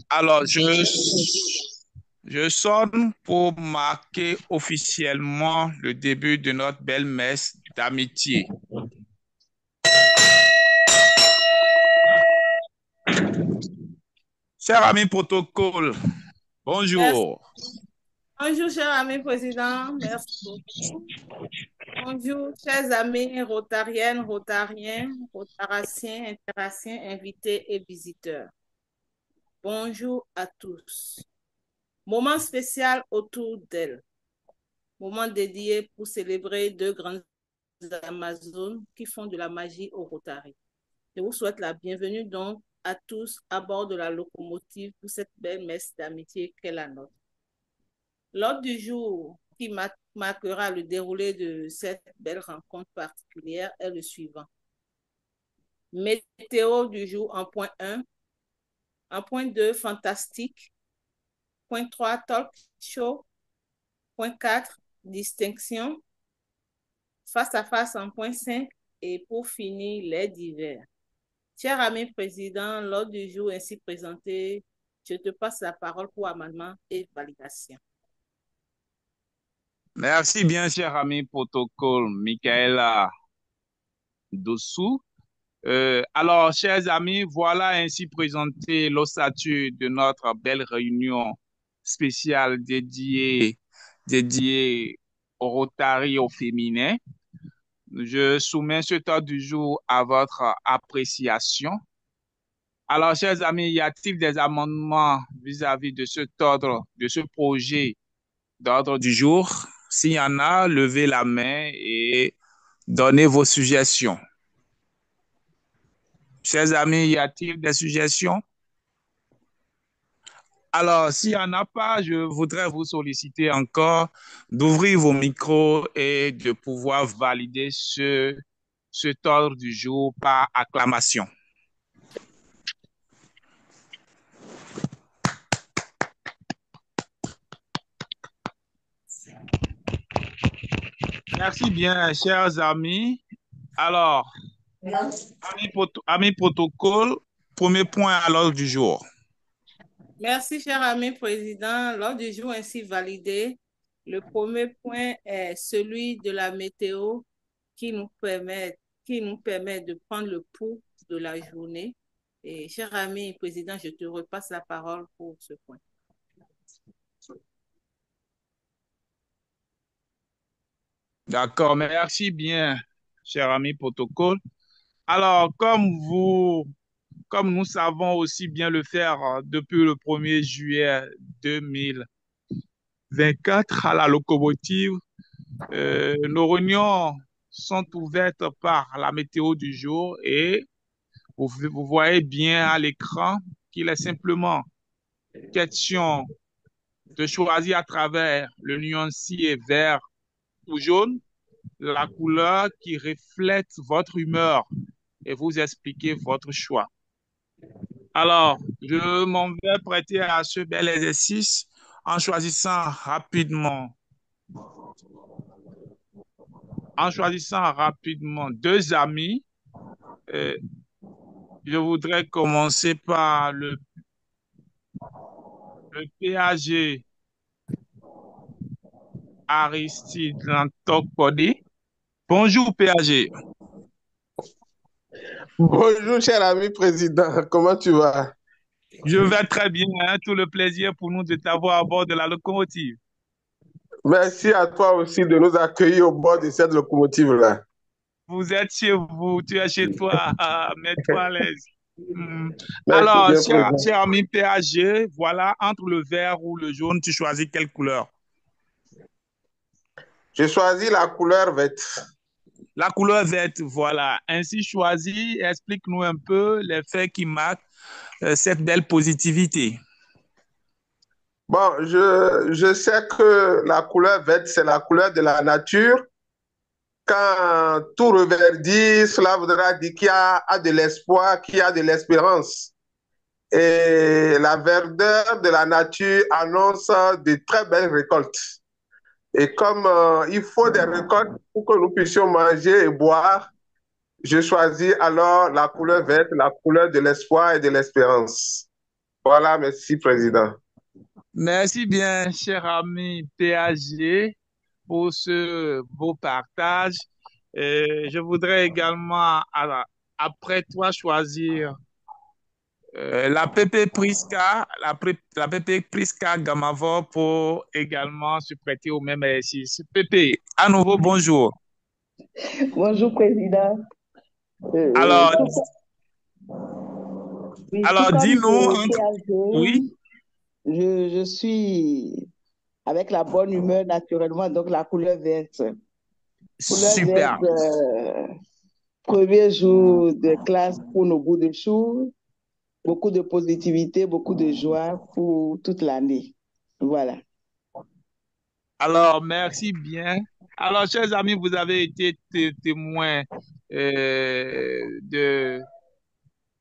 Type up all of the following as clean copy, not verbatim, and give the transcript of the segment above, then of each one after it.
Alors, je sonne pour marquer officiellement le début de notre belle messe d'amitié. Cher ami protocole, Merci. bonjour. Bonjour, cher ami président. Merci beaucoup. Bonjour, chers amis rotariennes, rotariens, rotaraciens, interaciens, invités et visiteurs. Bonjour à tous. Moment spécial autour d'elle. Moment dédié pour célébrer deux grandes Amazones qui font de la magie au Rotary. Je vous souhaite la bienvenue donc à tous à bord de la locomotive pour cette belle messe d'amitié qu'est la nôtre. L'ordre du jour qui marquera le déroulé de cette belle rencontre particulière est le suivant. Météo du jour en point 1, en point 2, fantastique, point 3, talk show, point 4, distinction, face à face en point 5 et pour finir, les divers. Cher ami président, l'ordre du jour ainsi présenté, je te passe la parole pour amendement et validation. Merci bien, cher ami protocole, Michaela Dossou. Alors, chers amis, voilà ainsi présenté l'ossature de notre belle réunion spéciale dédiée au Rotary au féminin. Je soumets ce temps du jour à votre appréciation. Alors, chers amis, y a-t-il des amendements vis-à-vis de cet ordre, de ce projet d'ordre du jour? S'il y en a, levez la main et donnez vos suggestions. Chers amis, y a-t-il des suggestions? Alors, s'il n'y en a pas, je voudrais vous solliciter encore d'ouvrir vos micros et de pouvoir valider cet ordre du jour par acclamation. Merci bien, chers amis. Alors, ami protocole, premier point à l'ordre du jour. Merci, cher ami président. L'ordre du jour ainsi validé. Le premier point est celui de la météo qui nous permet, qui nous permet de prendre le pouls de la journée. Et cher ami président, je te repasse la parole pour ce point. D'accord, merci bien, cher ami protocole. Alors, comme nous savons aussi bien le faire depuis le 1er juillet 2024 à la locomotive, nos réunions sont ouvertes par la météo du jour et vous voyez bien à l'écran qu'il est simplement question de choisir à travers le nuancier vert ou jaune la couleur qui reflète votre humeur et vous expliquer votre choix. Alors, je m'en vais prêter à ce bel exercice en choisissant rapidement, deux amis. Euh, je voudrais commencer par le PAG Aristide Lantokpodi. Bonjour PAG. Bonjour, cher ami président. Comment tu vas? Je vais très bien, hein, tout le plaisir pour nous de t'avoir à bord de la locomotive. Merci à toi aussi de nous accueillir au bord de cette locomotive-là. Vous êtes chez vous, tu es chez toi, mets-toi à l'aise. Hmm. Merci Alors, bien, président. cher ami PAG, voilà, entre le vert ou le jaune, tu choisis quelle couleur? J'ai choisi la couleur verte. La couleur verte, voilà. Ainsi choisi, explique-nous un peu les faits qui marquent cette belle positivité. Bon, je sais que la couleur verte, c'est la couleur de la nature. Quand tout reverdit, cela voudra dire qu'il y a de l'espoir, qu'il y a de l'espérance. Et la verdeur de la nature annonce de très belles récoltes. Et comme il faut des récoltes pour que nous puissions manger et boire, je choisis alors la couleur verte, la couleur de l'espoir et de l'espérance. Voilà, merci, Président. Merci bien, cher ami PAG, pour ce beau partage. Je voudrais également, après toi, choisir la PP Priska, la PP Priska Gamavor pour également se prêter au même exercice. PP, à nouveau, bonjour. Bonjour, Président. Alors, Tout, oui, tout alors comme dis-nous, oui, PAG, je suis avec la bonne humeur naturellement, donc la couleur verte. Couleur super. verte, premier jour de classe pour nos bouts de chou, beaucoup de positivité, beaucoup de joie pour toute l'année. Voilà. Alors, merci bien. Alors, chers amis, vous avez été témoins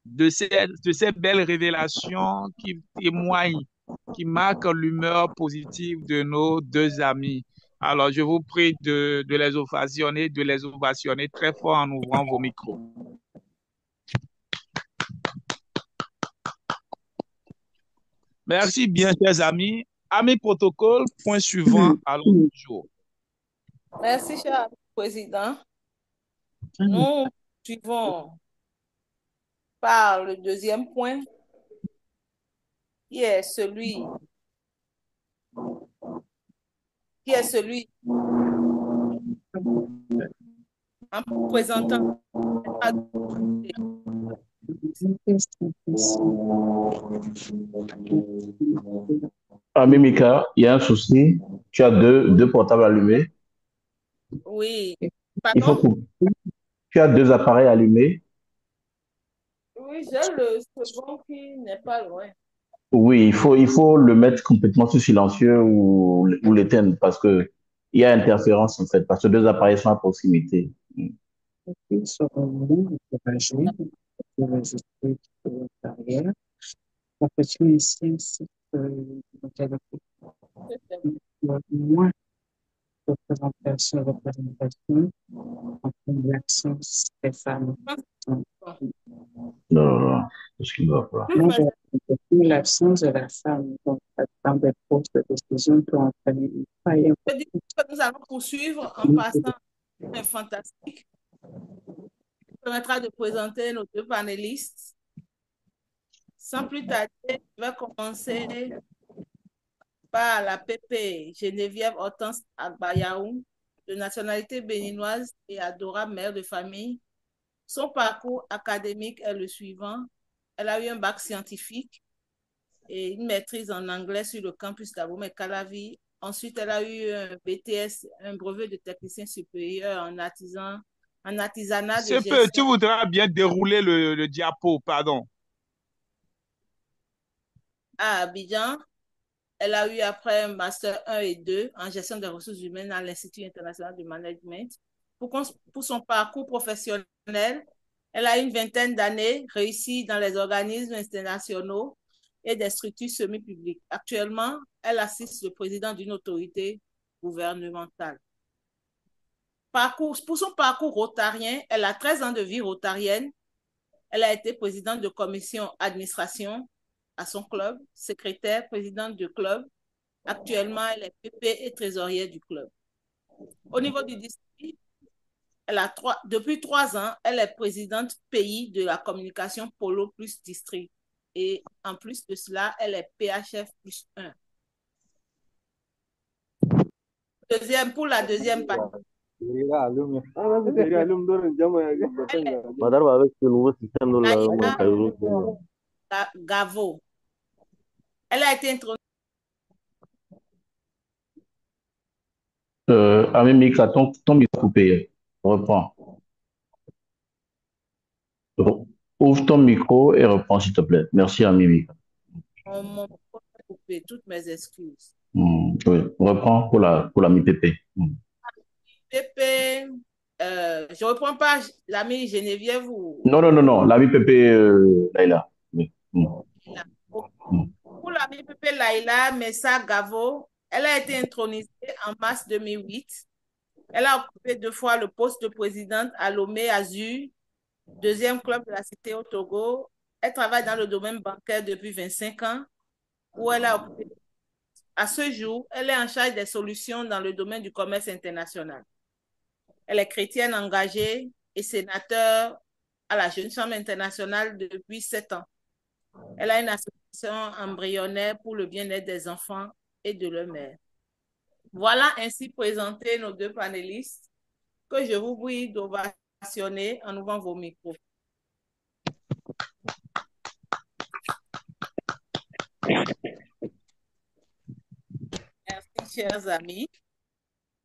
de ces belles révélations qui témoignent, qui marquent l'humeur positive de nos deux amis. Alors, je vous prie de les ovationner très fort en ouvrant vos micros. Merci bien, chers amis. Amis protocole, point suivant à l'ordre du jour. Merci, cher Président. Nous suivons par le deuxième point, qui est celui en présentant Ami Mika, il y a un souci. Tu as deux portables allumés. oui. Il faut Pardon? couper. Tu as deux appareils allumés. Oui, j'ai le second qui n'est pas loin. Oui, il faut le mettre complètement sur silencieux ou l'éteindre parce que il y a interférence en fait, parce que deux appareils sont à proximité. Non, non, non, c'est ce qui ne va pas. Je dis que nous allons poursuivre en passant un fantastique qui permettra de présenter nos deux panélistes. Sans plus tarder, je vais commencer par la PP Geneviève Hortense Agbayaou, de nationalité béninoise et adorable mère de famille. Son parcours académique est le suivant. Elle a eu un bac scientifique et une maîtrise en anglais sur le campus d'Abomey-Calavi. Ensuite, elle a eu un BTS, un brevet de technicien supérieur en artisanat de Tu gestion voudras bien dérouler le diapo, pardon. à Abidjan. Elle a eu après un master 1 et 2 en gestion des ressources humaines à l'Institut international de management. Pour son parcours professionnel, elle a une vingtaine d'années réussi dans les organismes internationaux et des structures semi-publiques. Actuellement, elle assiste le président d'une autorité gouvernementale. Pour son parcours rotarien, elle a 13 ans de vie rotarienne. Elle a été présidente de commission administration à son club, secrétaire, présidente du club. Actuellement, elle est PP et trésorière du club. Au niveau du district, depuis 3 ans, elle est présidente pays de la communication Polo Plus District. Et en plus de cela, elle est PHF plus 1. Pour la deuxième partie. Gavo. Elle a été introduite. Ami Mika, ton micro coupé. Reprends. Ouvre ton micro et reprends, s'il te plaît. Merci, Ami Mika. Mon micro est coupé. Toutes mes excuses. Oui. Reprends pour la mi-PP. PP, je ne reprends pas l'ami Geneviève ou... Non, non, non, non. La mi-PP, Laila. Oui. Pour l'ami PP Laila Messa Gavo, elle a été intronisée en mars 2008. Elle a occupé 2 fois le poste de présidente à Lomé Azur, deuxième club de la cité au Togo. Elle travaille dans le domaine bancaire depuis 25 ans, où elle a occupé. À ce jour, elle est en charge des solutions dans le domaine du commerce international. Elle est chrétienne engagée et sénateur à la Jeune Chambre internationale depuis 7 ans. Elle a une association embryonnaire pour le bien-être des enfants et de leur mère. Voilà ainsi présentés nos deux panélistes que je vous prie d'ovationner en ouvrant vos micros. Merci, chers amis.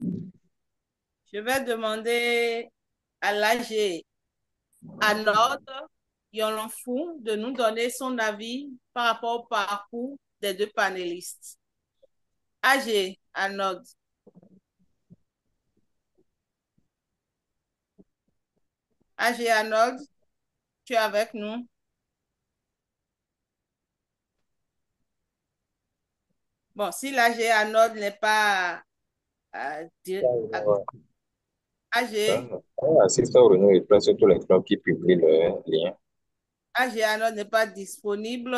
Je vais demander à l'AG Arnold Yolonfou de nous donner son avis par rapport au parcours des deux panélistes. AG Arnold. AG Arnold, tu es avec nous? Bon, si l'AG Arnold n'est pas AG. Assiste aux réunions et place sur tous les clubs qui publient le lien. AG Arnold n'est pas disponible.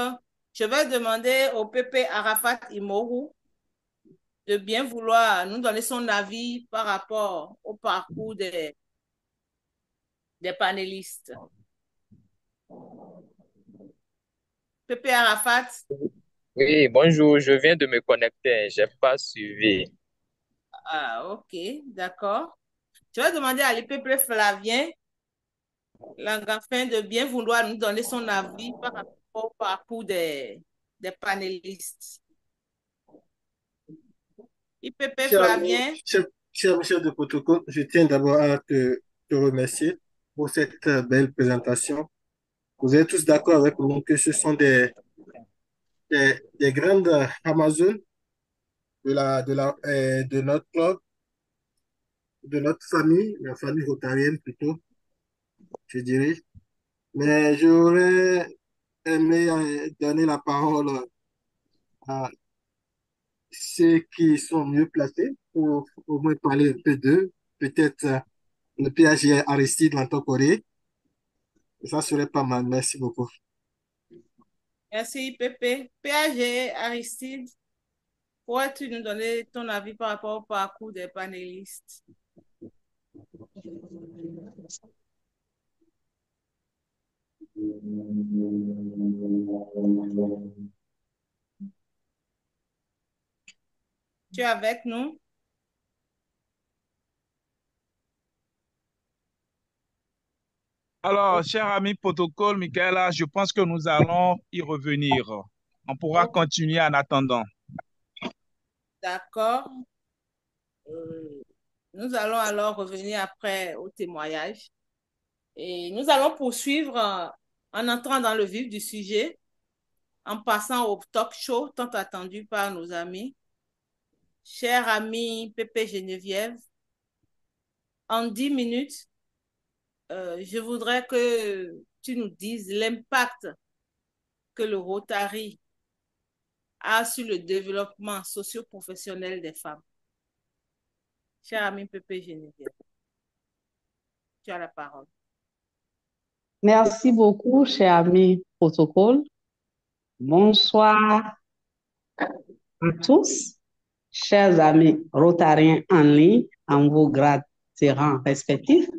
Je vais demander au PP Arafat Imoru de bien vouloir nous donner son avis par rapport au parcours des panélistes. PP Arafat. Oui, bonjour, je viens de me connecter, je n'ai pas suivi. Ah, ok, d'accord. Je vais demander à l'IPP Flavien Langafin de bien vouloir nous donner son avis par rapport au parcours des panélistes. IPP Flavien. Cher monsieur de protocole, je tiens d'abord à te remercier pour cette belle présentation. Vous êtes tous d'accord avec nous que ce sont des grandes Amazones de notre club, de notre famille, la famille rotarienne plutôt, je dirais. Mais j'aurais aimé donner la parole à ceux qui sont mieux placés pour au moins parler un peu d'eux. Peut-être le PAG Aristide Lantokoré. Ça serait pas mal. Merci beaucoup. Merci, Pépé. PAG Aristide, pourrais-tu nous donner ton avis par rapport au parcours des panélistes? Tu es avec nous? Alors, cher ami protocole, Michaela, je pense que nous allons y revenir. On pourra continuer en attendant. D'accord. Nous allons alors revenir après au témoignage. Et nous allons poursuivre en entrant dans le vif du sujet, en passant au talk show tant attendu par nos amis. Cher ami Pépé Geneviève, en 10 minutes, je voudrais que tu nous dises l'impact que le Rotary a sur le développement socio-professionnel des femmes. Cher ami Pépé Geneviève, tu as la parole. Merci beaucoup, cher ami protocole. Bonsoir à tous, chers amis rotariens en ligne, en vos grades et rangs respectifs.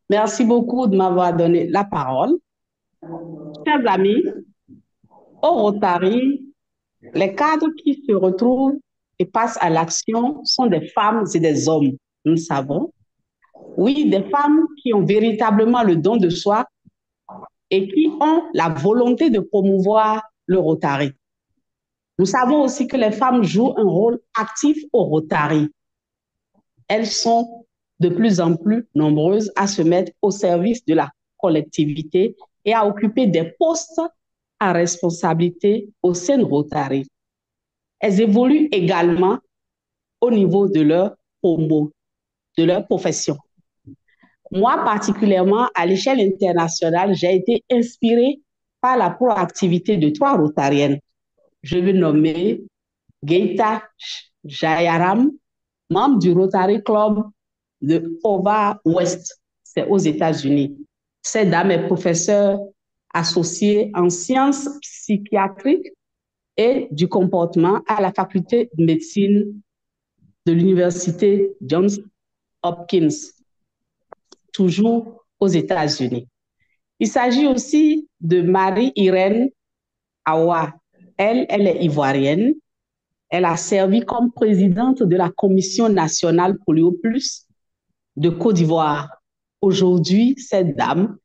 Merci beaucoup de m'avoir donné la parole. Chers amis, au Rotary, les cadres qui se retrouvent et passent à l'action sont des femmes et des hommes, nous le savons. Oui, des femmes qui ont véritablement le don de soi et qui ont la volonté de promouvoir le Rotary. Nous savons aussi que les femmes jouent un rôle actif au Rotary. Elles sont de plus en plus nombreuses à se mettre au service de la collectivité et à occuper des postes à responsabilité au sein de Rotary. Elles évoluent également au niveau de leur promo, de leur profession. Moi, particulièrement, à l'échelle internationale, j'ai été inspirée par la proactivité de 3 rotariennes. Je vais nommer Geita Jayaram, membre du Rotary Club de Ova West, c'est aux États-Unis. Cette dame est professeure associée en sciences psychiatriques et du comportement à la faculté de médecine de l'université Johns Hopkins, toujours aux États-Unis. Il s'agit aussi de Marie-Irène Awa. Elle est ivoirienne. Elle a servi comme présidente de la Commission nationale Polio Plus de Côte d'Ivoire. Aujourd'hui, cette dame,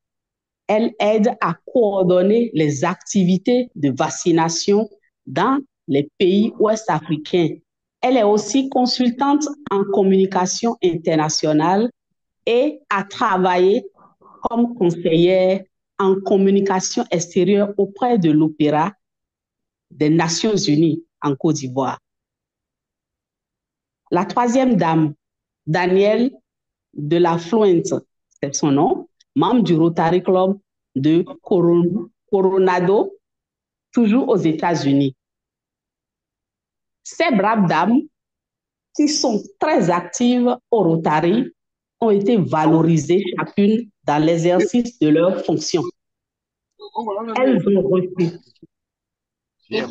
elle aide à coordonner les activités de vaccination dans les pays ouest-africains. Elle est aussi consultante en communication internationale et a travaillé comme conseillère en communication extérieure auprès de l'Opéra des Nations Unies en Côte d'Ivoire. La troisième dame, Danielle de la Fluente, c'est son nom, membre du Rotary Club de Coronado, toujours aux États-Unis. Ces braves dames, qui sont très actives au Rotary, ont été valorisées chacune dans l'exercice de leurs fonctions. Elles ont reçu. Je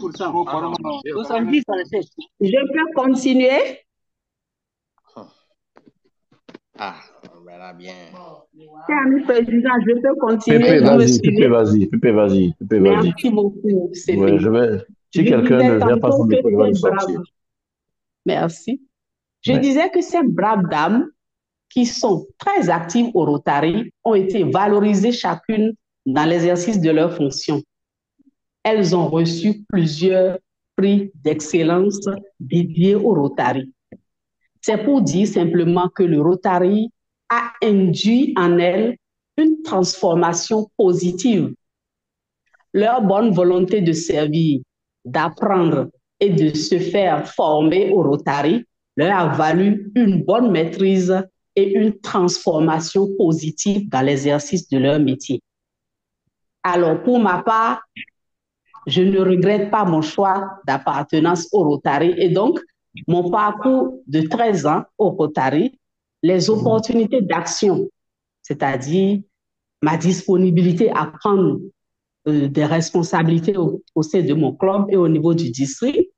peux continuer? Ah, on verra bien. Ami président, je peux continuer. Pépé, vas-y, Pépé, vas-y, Pépé, vas-y, Pépé, vas-y. Merci beaucoup, Céline. Ouais, si quelqu'un ne vient pas son micro, il va le sortir. Merci. Je disais que ces braves dames qui sont très actives au Rotary ont été valorisées chacune dans l'exercice de leurs fonctions. Elles ont reçu plusieurs prix d'excellence dédiés au Rotary. C'est pour dire simplement que le Rotary a induit en elles une transformation positive. Leur bonne volonté de servir, d'apprendre et de se faire former au Rotary leur a valu une bonne maîtrise et une transformation positive dans l'exercice de leur métier. Alors, pour ma part, je ne regrette pas mon choix d'appartenance au Rotary et donc mon parcours de 13 ans au Rotary, les opportunités d'action, c'est-à-dire ma disponibilité à prendre des responsabilités au sein de mon club et au niveau du district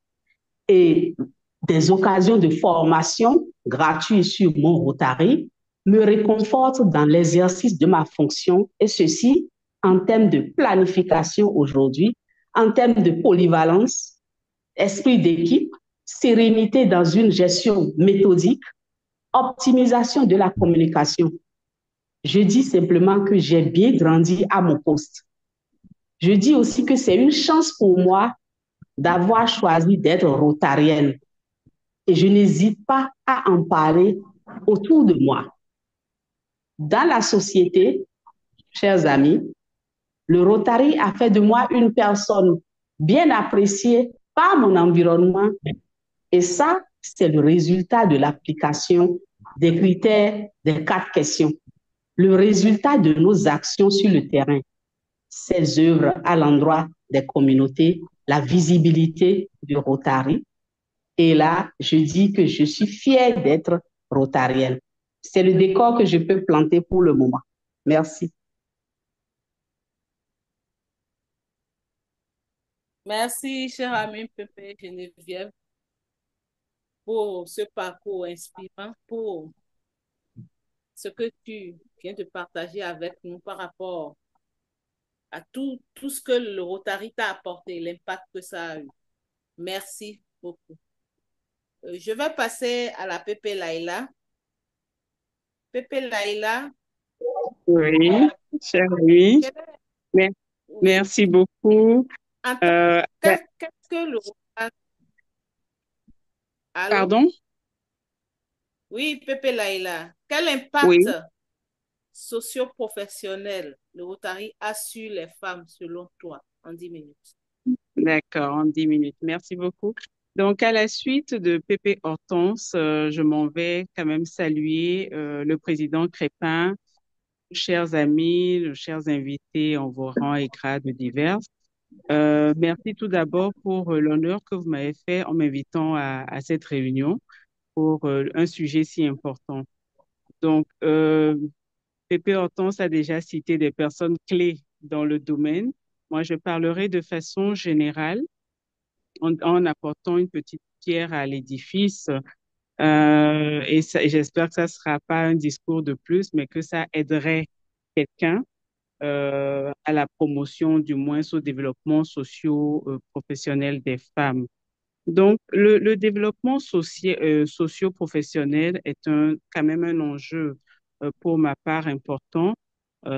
et des occasions de formation gratuites sur mon Rotary me réconfortent dans l'exercice de ma fonction et ceci en termes de planification aujourd'hui, en termes de polyvalence, esprit d'équipe, sérénité dans une gestion méthodique, optimisation de la communication. Je dis simplement que j'ai bien grandi à mon poste. Je dis aussi que c'est une chance pour moi d'avoir choisi d'être rotarienne. Et je n'hésite pas à en parler autour de moi. Dans la société, chers amis, le Rotary a fait de moi une personne bien appréciée par mon environnement. Et ça, c'est le résultat de l'application des critères des 4 questions. Le résultat de nos actions sur le terrain, ces œuvres à l'endroit des communautés, la visibilité du Rotary. Et là, je dis que je suis fière d'être rotarienne. C'est le décor que je peux planter pour le moment. Merci. Merci, cher ami Pépé Geneviève, pour ce parcours inspirant, pour ce que tu viens de partager avec nous par rapport à tout ce que le Rotary t'a apporté, l'impact que ça a eu. Merci beaucoup. Je vais passer à la Pépé Laïla. Pépé Laïla. Oui, cher oui. Merci beaucoup. Qu'est-ce que le Rotary... Allô? Pardon? Oui, Pépé Laïla. Quel impact socio-professionnel le Rotary a sur les femmes selon toi en 10 minutes? D'accord, en 10 minutes. Merci beaucoup. Donc, à la suite de Pépé Hortense, je m'en vais quand même saluer le président Crépin, chers amis, chers invités en vos rangs et grades divers. Merci tout d'abord pour l'honneur que vous m'avez fait en m'invitant à cette réunion pour un sujet si important. Donc, Pépé Hortense a déjà cité des personnes clés dans le domaine. Moi, je parlerai de façon générale en apportant une petite pierre à l'édifice. Et j'espère que ça ne sera pas un discours de plus, mais que ça aiderait quelqu'un à la promotion, du moins au développement socio-professionnel des femmes. Donc, le développement socio-professionnel est quand même un enjeu pour ma part important euh,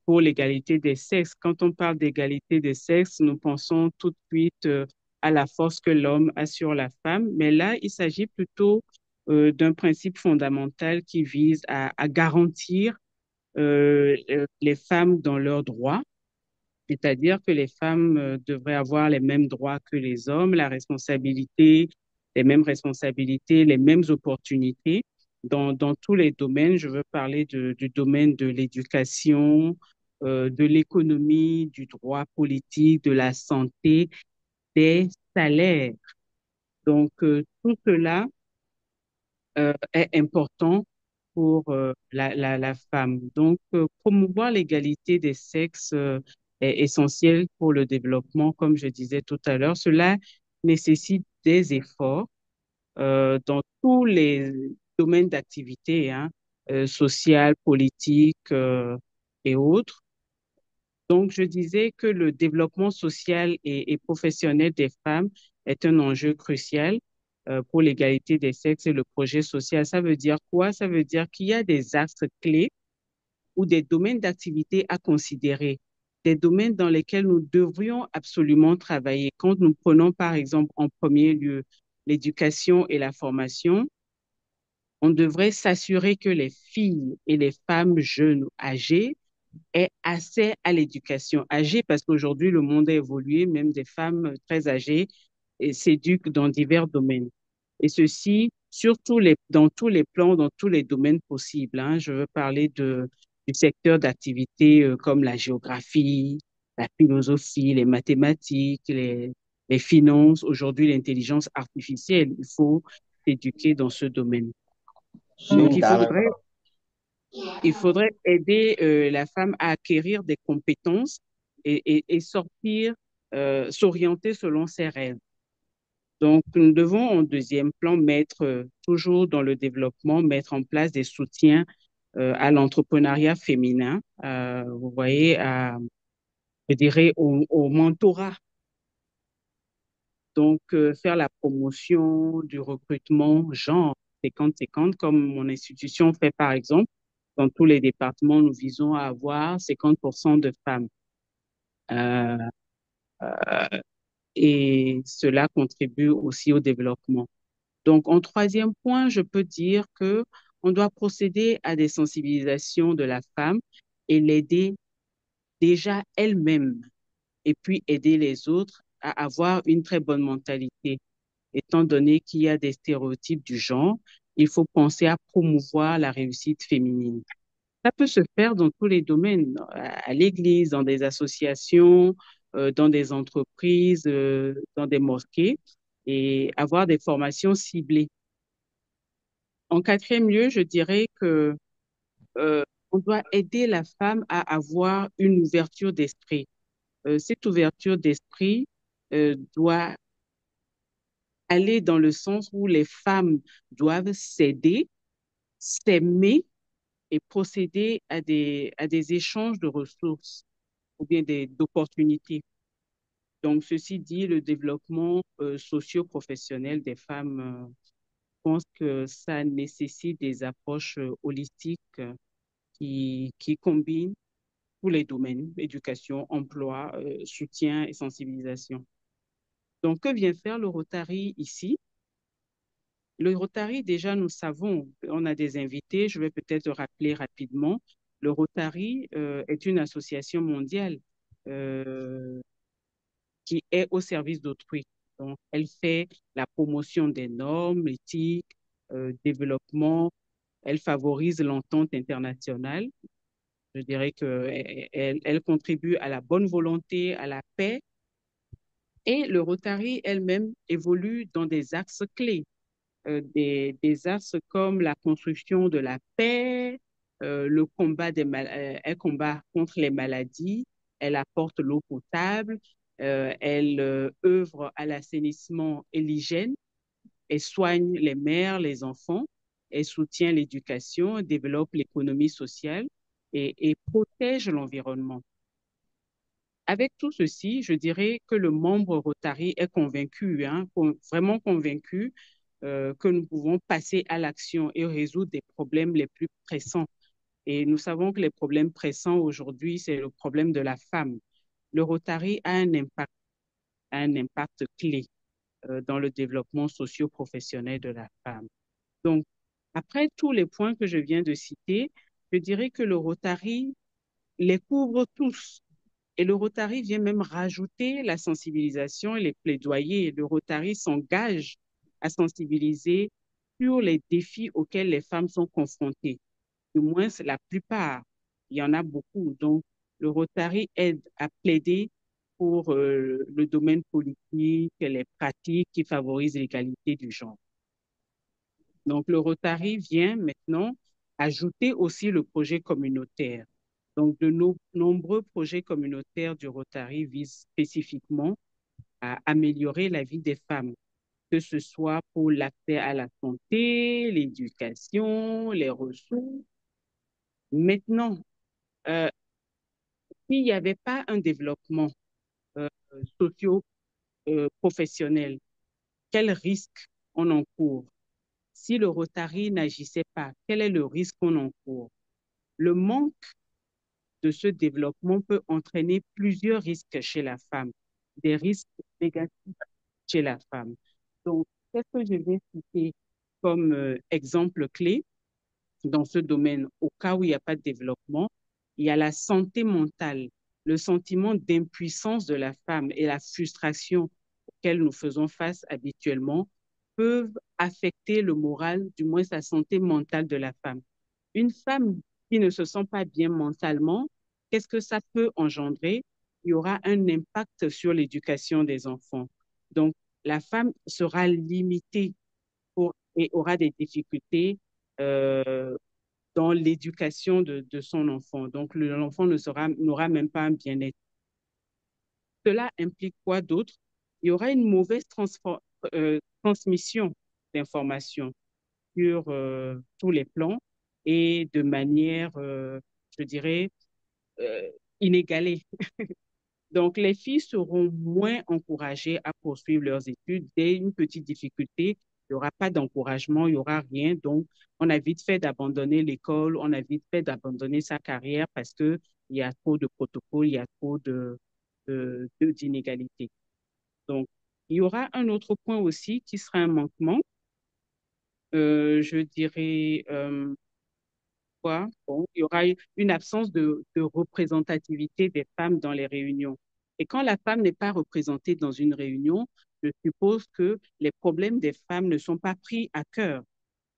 pour l'égalité des sexes. Quand on parle d'égalité des sexes, nous pensons tout de suite à la force que l'homme a sur la femme, mais là, il s'agit plutôt d'un principe fondamental qui vise à garantir les femmes dans leurs droits, c'est-à-dire que les femmes devraient avoir les mêmes droits que les hommes, les mêmes responsabilités, les mêmes opportunités dans tous les domaines. Je veux parler du domaine de l'éducation, de l'économie, du droit politique, de la santé, des salaires. Donc, tout cela est important pour la femme. Donc, promouvoir l'égalité des sexes est essentiel pour le développement, comme je disais tout à l'heure. Cela nécessite des efforts dans tous les domaines d'activité, hein, sociales, politiques et autres. Donc, je disais que le développement social et professionnel des femmes est un enjeu crucial pour l'égalité des sexes et le projet social. Ça veut dire quoi? Ça veut dire qu'il y a des axes clés ou des domaines d'activité à considérer, des domaines dans lesquels nous devrions absolument travailler. Quand nous prenons, par exemple, en premier lieu l'éducation et la formation, on devrait s'assurer que les filles et les femmes jeunes ou âgées aient accès à l'éducation. Âgées parce qu'aujourd'hui, le monde a évolué, même des femmes très âgées s'éduquent dans divers domaines. Et ceci, dans tous les plans, dans tous les domaines possibles, hein. Je veux parler du secteur d'activité comme la géographie, la philosophie, les mathématiques, les finances, aujourd'hui l'intelligence artificielle. Il faut s'éduquer dans ce domaine. Donc, il faudrait aider la femme à acquérir des compétences et sortir, s'orienter selon ses rêves. Donc, nous devons en deuxième plan mettre, toujours dans le développement, mettre en place des soutiens à l'entrepreneuriat féminin, vous voyez, je dirais au mentorat. Donc, faire la promotion du recrutement genre 50-50, comme mon institution fait par exemple. Dans tous les départements, nous visons à avoir 50% de femmes. Euh, et cela contribue aussi au développement. Donc, en troisième point, je peux dire que on doit procéder à des sensibilisations de la femme et l'aider déjà elle-même et puis aider les autres à avoir une très bonne mentalité. Étant donné qu'il y a des stéréotypes du genre, il faut penser à promouvoir la réussite féminine. Ça peut se faire dans tous les domaines, à l'église, dans des associations, dans des entreprises, dans des mosquées, et avoir des formations ciblées. En quatrième lieu, je dirais que on doit aider la femme à avoir une ouverture d'esprit. Cette ouverture d'esprit doit aller dans le sens où les femmes doivent s'aider, s'aimer et procéder à des échanges de ressources ou bien d'opportunités. Donc, ceci dit, le développement socio-professionnel des femmes, je pense que ça nécessite des approches holistiques qui combinent tous les domaines, éducation, emploi, soutien et sensibilisation. Donc, que vient faire le Rotary ici? Le Rotary, déjà, nous savons, on a des invités, je vais peut-être rappeler rapidement. Le Rotary est une association mondiale qui est au service d'autrui. Donc, elle fait la promotion des normes, l'éthique, développement. Elle favorise l'entente internationale. Je dirais qu'elle contribue à la bonne volonté, à la paix. Et le Rotary elle-même évolue dans des axes clés, des axes comme la construction de la paix, elle combat contre les maladies, elle apporte l'eau potable, elle œuvre à l'assainissement et l'hygiène, elle soigne les mères, les enfants, elle soutient l'éducation, développe l'économie sociale et protège l'environnement. Avec tout ceci, je dirais que le membre Rotary est convaincu, hein, vraiment convaincu que nous pouvons passer à l'action et résoudre des problèmes les plus pressants. Et nous savons que les problèmes pressants aujourd'hui, c'est le problème de la femme. Le Rotary a un impact clé dans le développement socio-professionnel de la femme. Donc, après tous les points que je viens de citer, je dirais que le Rotary les couvre tous. Et le Rotary vient même rajouter la sensibilisation et les plaidoyers. Le Rotary s'engage à sensibiliser sur les défis auxquels les femmes sont confrontées. Du moins, c'est la plupart. Il y en a beaucoup. Donc, le Rotary aide à plaider pour le domaine politique, les pratiques qui favorisent l'égalité du genre. Donc, le Rotary vient maintenant ajouter aussi le projet communautaire. Donc, de nombreux projets communautaires du Rotary visent spécifiquement à améliorer la vie des femmes, que ce soit pour l'accès à la santé, l'éducation, les ressources. Maintenant, euh, s'il n'y avait pas un développement euh, socio-professionnel, quel risque on encourt? Si le Rotary n'agissait pas, quel est le risque qu'on encourt? Le manque de ce développement peut entraîner plusieurs risques chez la femme, des risques négatifs chez la femme. Donc, qu'est-ce que je vais citer comme exemple clé dans ce domaine au cas où il n'y a pas de développement? Il y a la santé mentale, le sentiment d'impuissance de la femme et la frustration auxquelles nous faisons face habituellement peuvent affecter le moral, du moins sa santé mentale de la femme. Une femme qui ne se sent pas bien mentalement, qu'est-ce que ça peut engendrer? Il y aura un impact sur l'éducation des enfants. Donc, la femme sera limitée et aura des difficultés euh, dans l'éducation de son enfant. Donc, l'enfant n'aura même pas un bien-être. Cela implique quoi d'autre? Il y aura une mauvaise transmission d'informations sur tous les plans et de manière, je dirais, euh, inégalée. Donc, les filles seront moins encouragées à poursuivre leurs études. Dès une petite difficulté, il n'y aura pas d'encouragement, il n'y aura rien. Donc, on a vite fait d'abandonner l'école, on a vite fait d'abandonner sa carrière parce qu'il y a trop de protocoles, il y a trop d'inégalités. Donc, il y aura un autre point aussi qui sera un manquement. Je dirais, quoi? Bon, il y aura une absence de représentativité des femmes dans les réunions. Et quand la femme n'est pas représentée dans une réunion, je suppose que les problèmes des femmes ne sont pas pris à cœur.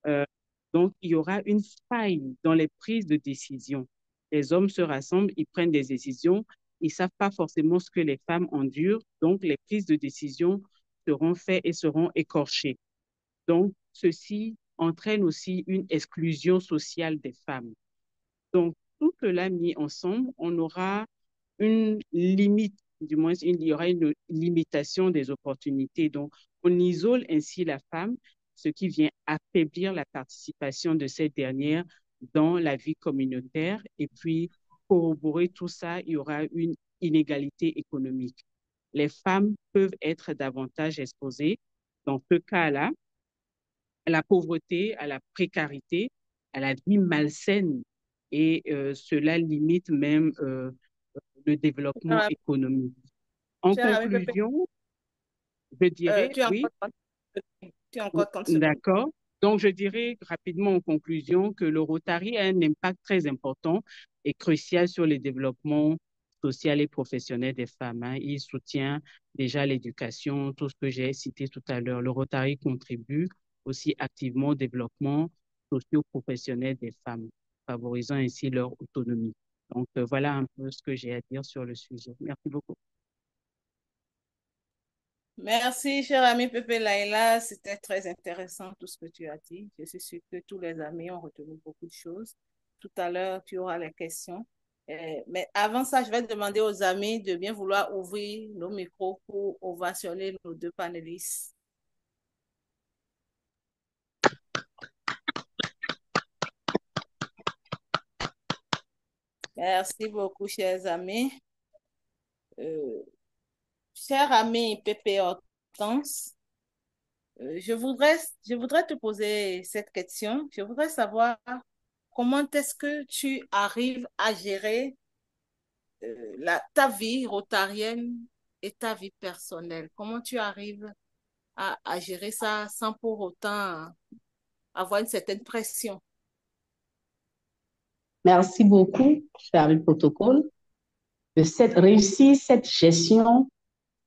Euh, donc, il y aura une faille dans les prises de décision. Les hommes se rassemblent, ils prennent des décisions, ils ne savent pas forcément ce que les femmes endurent, donc les prises de décision seront faites et seront écorchées. Donc, ceci entraîne aussi une exclusion sociale des femmes. Donc, tout cela mis ensemble, on aura une limite, du moins, il y aura une limitation des opportunités. Donc, on isole ainsi la femme, ce qui vient affaiblir la participation de cette dernière dans la vie communautaire. Et puis, corroborer tout ça, il y aura une inégalité économique. Les femmes peuvent être davantage exposées dans ce cas-là à la pauvreté, à la précarité, à la vie malsaine et cela limite même le développement économique. En Cher ami Pépé, conclusion, je dirais, tu as oui, encore 30 secondes. d'accord. Donc, je dirais rapidement en conclusion que le Rotary a un impact très important et crucial sur le développement social et professionnel des femmes, hein. Il soutient déjà l'éducation, tout ce que j'ai cité tout à l'heure. Le Rotary contribue aussi activement au développement socio-professionnel des femmes, favorisant ainsi leur autonomie. Donc, voilà un peu ce que j'ai à dire sur le sujet. Merci beaucoup. Merci, cher ami Pépé Laïla. C'était très intéressant tout ce que tu as dit. Je suis sûre que tous les amis ont retenu beaucoup de choses. tout à l'heure, tu auras les questions. Mais avant ça, je vais demander aux amis de bien vouloir ouvrir nos micros pour ovationner nos deux panélistes. Merci beaucoup, chers amis. Cher ami Pépé Hortense, je voudrais te poser cette question. Je voudrais savoir comment est-ce que tu arrives à gérer ta vie rotarienne et ta vie personnelle. Comment tu arrives à gérer ça sans pour autant avoir une certaine pression? Merci beaucoup, cher ami protocole. Réussir cette gestion,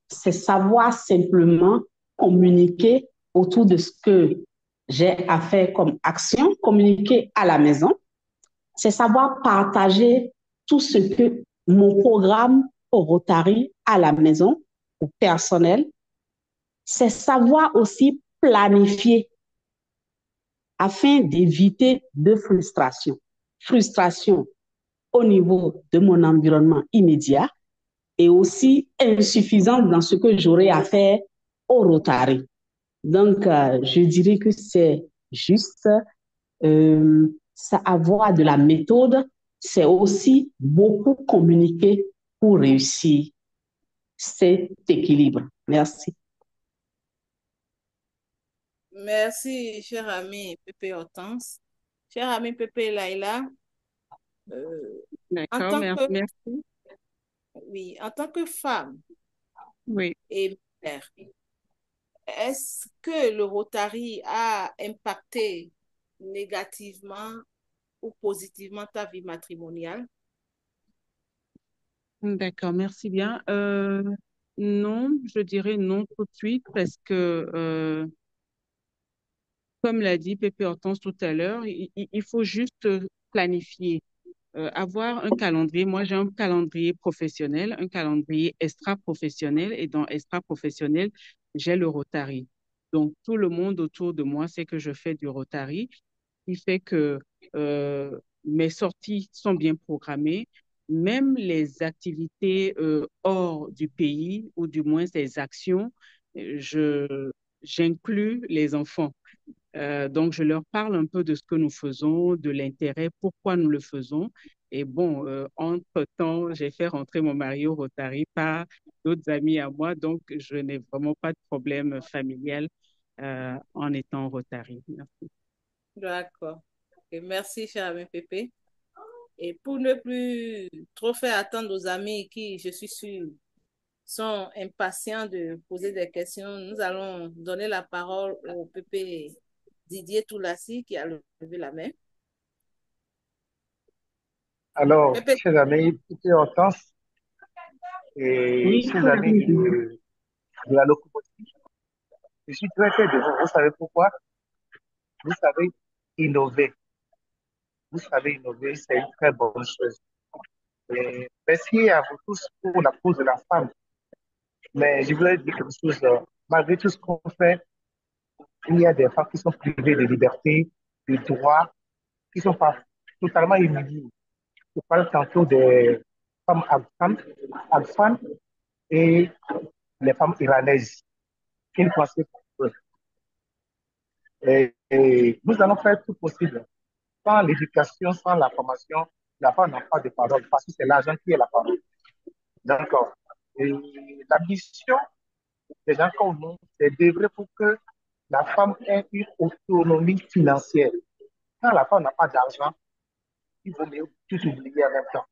c'est savoir simplement communiquer autour de ce que j'ai à faire comme action, communiquer à la maison. C'est savoir partager tout ce que mon programme au Rotary à la maison, au personnel. C'est savoir aussi planifier afin d'éviter de frustration. Frustration au niveau de mon environnement immédiat et aussi insuffisante dans ce que j'aurai à faire au Rotary. Donc, je dirais que c'est juste avoir de la méthode, c'est aussi beaucoup communiquer pour réussir cet équilibre. Merci. Merci, cher ami Pépé Hortense. Cher ami Pépé Laila, D'accord, merci. Oui, en tant que femme oui. et mère, est-ce que le Rotary a impacté négativement ou positivement ta vie matrimoniale? D'accord, merci bien. Non, je dirais non tout de suite parce que, comme l'a dit Pépé Hortense tout à l'heure, il faut juste planifier, avoir un calendrier. Moi, j'ai un calendrier professionnel, un calendrier extra-professionnel et dans extra-professionnel, j'ai le Rotary. Donc, tout le monde autour de moi sait que je fais du Rotary, qui fait que mes sorties sont bien programmées. Même les activités hors du pays, ou du moins ces actions, j'inclus les enfants. Donc, je leur parle un peu de ce que nous faisons, de l'intérêt, pourquoi nous le faisons. Et bon, entre-temps, j'ai fait rentrer mon mari au Rotary par d'autres amis à moi, donc je n'ai vraiment pas de problème familial en étant au Rotary. Merci. D'accord. Et merci, cher ami Pépé. Et pour ne plus trop faire attendre aux amis qui, je suis sûre, sont impatients de poser des questions, nous allons donner la parole au Pépé Didier Toulassi qui a levé la main. Alors, Pépé. chers amis, Pépé Hortense et Oui, chers amis de la locomotive, je suis très fier de vous. Vous savez pourquoi? Vous savez innover. Vous savez innover, c'est une très bonne chose. Et merci à vous tous pour la cause de la femme. Mais je voulais dire quelque chose. Malgré tout ce qu'on fait, il y a des femmes qui sont privées de liberté, de droits, qui sont pas totalement humiliées. Je parle tantôt des femmes afghanes et les femmes iranaises qui ne pensaient pas. Et nous allons faire tout possible. Sans l'éducation, sans la formation, la femme n'a pas de parole parce que c'est l'argent qui est la parole. D'accord. Et la mission des gens comme nous, c'est d'œuvrer pour que la femme ait une autonomie financière. Quand la femme n'a pas d'argent, il vaut mieux tout oublier en même temps.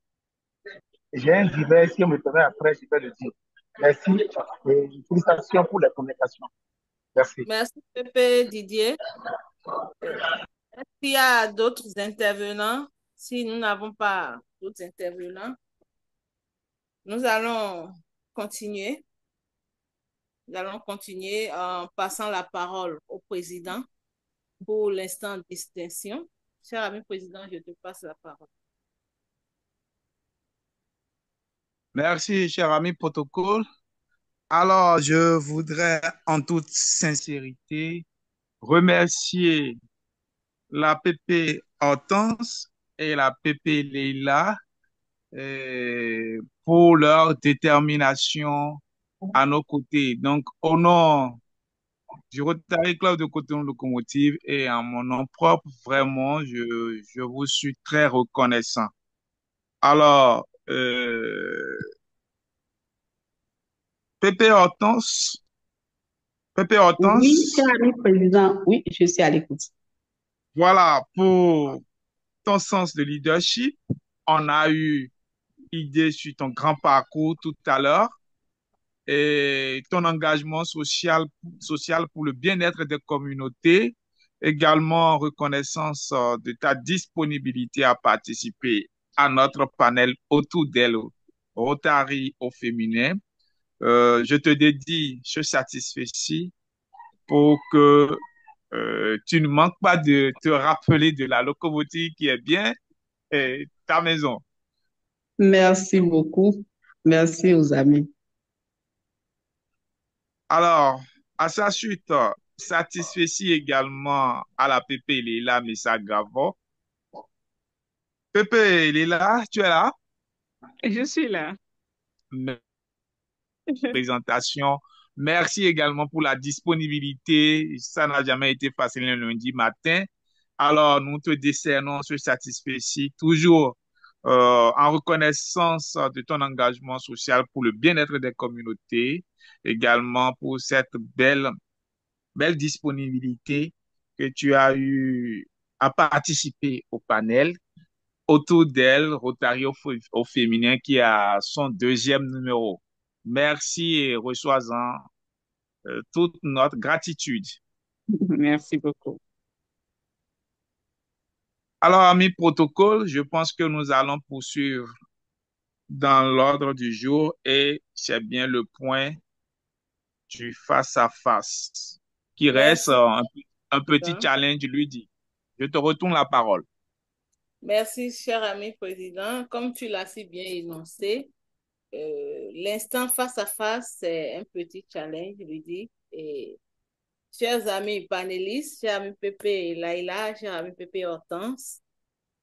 J'ai un divers, si on me permet après, je vais le dire. Merci et félicitations pour la communication. Merci. Merci, Pépé Didier. Est-ce qu'il y a d'autres intervenants? Si nous n'avons pas d'autres intervenants, nous allons continuer. Nous allons continuer en passant la parole au président pour l'instant de distinction. Cher ami président, je te passe la parole. Merci, cher ami protocole. Alors, je voudrais en toute sincérité remercier la PP Hortense et la PP Leila pour leur détermination à nos côtés. Donc, au nom du Rotary Club de Cotonou Locomotive et en mon nom propre, vraiment, je vous suis très reconnaissant. Alors, Pépé Hortense, Pépé Oui, cher Hortense, ami président, oui, je suis à l'écoute. voilà, pour ton sens de leadership, on a eu idée sur ton grand parcours tout à l'heure et ton engagement social pour le bien-être des communautés, également reconnaissance de ta disponibilité à participer à notre panel autour d'elle, Rotary au féminin. Je te dédie ce satisfait pour que tu ne manques pas de te rappeler de la locomotive qui est bien ta maison. Merci beaucoup. Merci aux amis. Alors, à sa suite, satisfait également à la Pépé Lila Messa Gavo. Pépé Lila, tu es là? Je suis là. Présentation. Merci également pour la disponibilité. Ça n'a jamais été facile le lundi matin. Alors, nous te décernons ce satisfait toujours en reconnaissance de ton engagement social pour le bien-être des communautés, également pour cette belle disponibilité que tu as eu à participer au panel. Autour d'elle, Rotary au féminin qui a son deuxième numéro. Merci et reçois-en toute notre gratitude. Merci beaucoup. Alors, amis protocole, je pense que nous allons poursuivre dans l'ordre du jour et c'est bien le point du face à face qui reste Merci. un petit challenge, lui dit. Je te retourne la parole. Merci, cher ami président. Comme tu l'as si bien énoncé, l'instant face à face, c'est un petit challenge, lui dit. Et chers amis panélistes, chers amis Pépé et Laïla, chers amis Pépé et Hortense,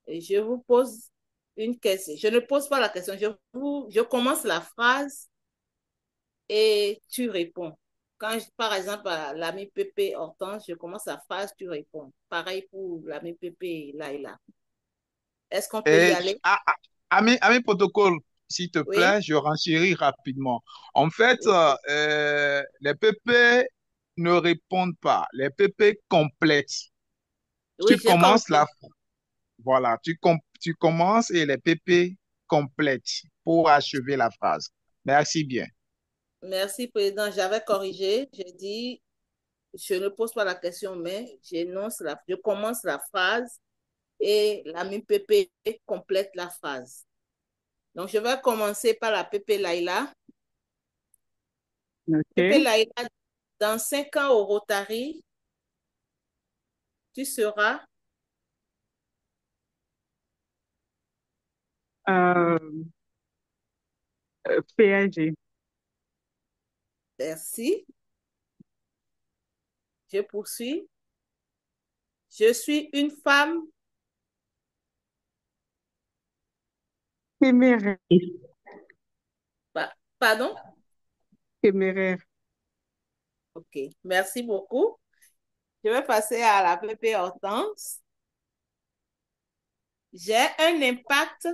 je vous pose une question. Je ne pose pas la question, je commence la phrase et tu réponds. Quand, par exemple, à l'ami Pépé Hortense, je commence la phrase, tu réponds. Pareil pour l'ami Pépé et Laïla. Est-ce qu'on peut y aller? Ami protocole, s'il te Oui. plaît, je renchéris rapidement. En fait, les PP ne répondent pas. Les PP complètent. Oui, Tu j'ai commences compris. voilà, tu commences et les PP complètent pour achever la phrase. Merci bien. Merci, Président. J'avais corrigé. J'ai dit, je ne pose pas la question, mais je commence la phrase et l'ami Pépé complète la phrase. Donc, je vais commencer par la Pépé Laïla. Okay. Pépé Laïla, dans 5 ans au Rotary, tu seras PAG. Merci. Je poursuis. Je suis une femme téméraire. Pardon? Téméraire. OK. Merci beaucoup. Je vais passer à la Pépé Hortense. J'ai un impact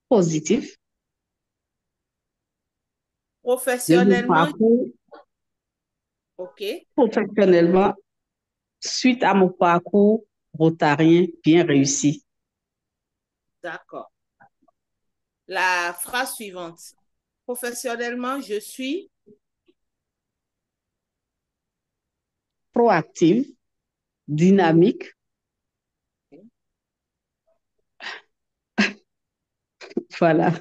Positif. Professionnellement. OK. Professionnellement, suite à mon parcours rotarien bien réussi. D'accord. La phrase suivante. Professionnellement, je suis proactive, dynamique. Voilà.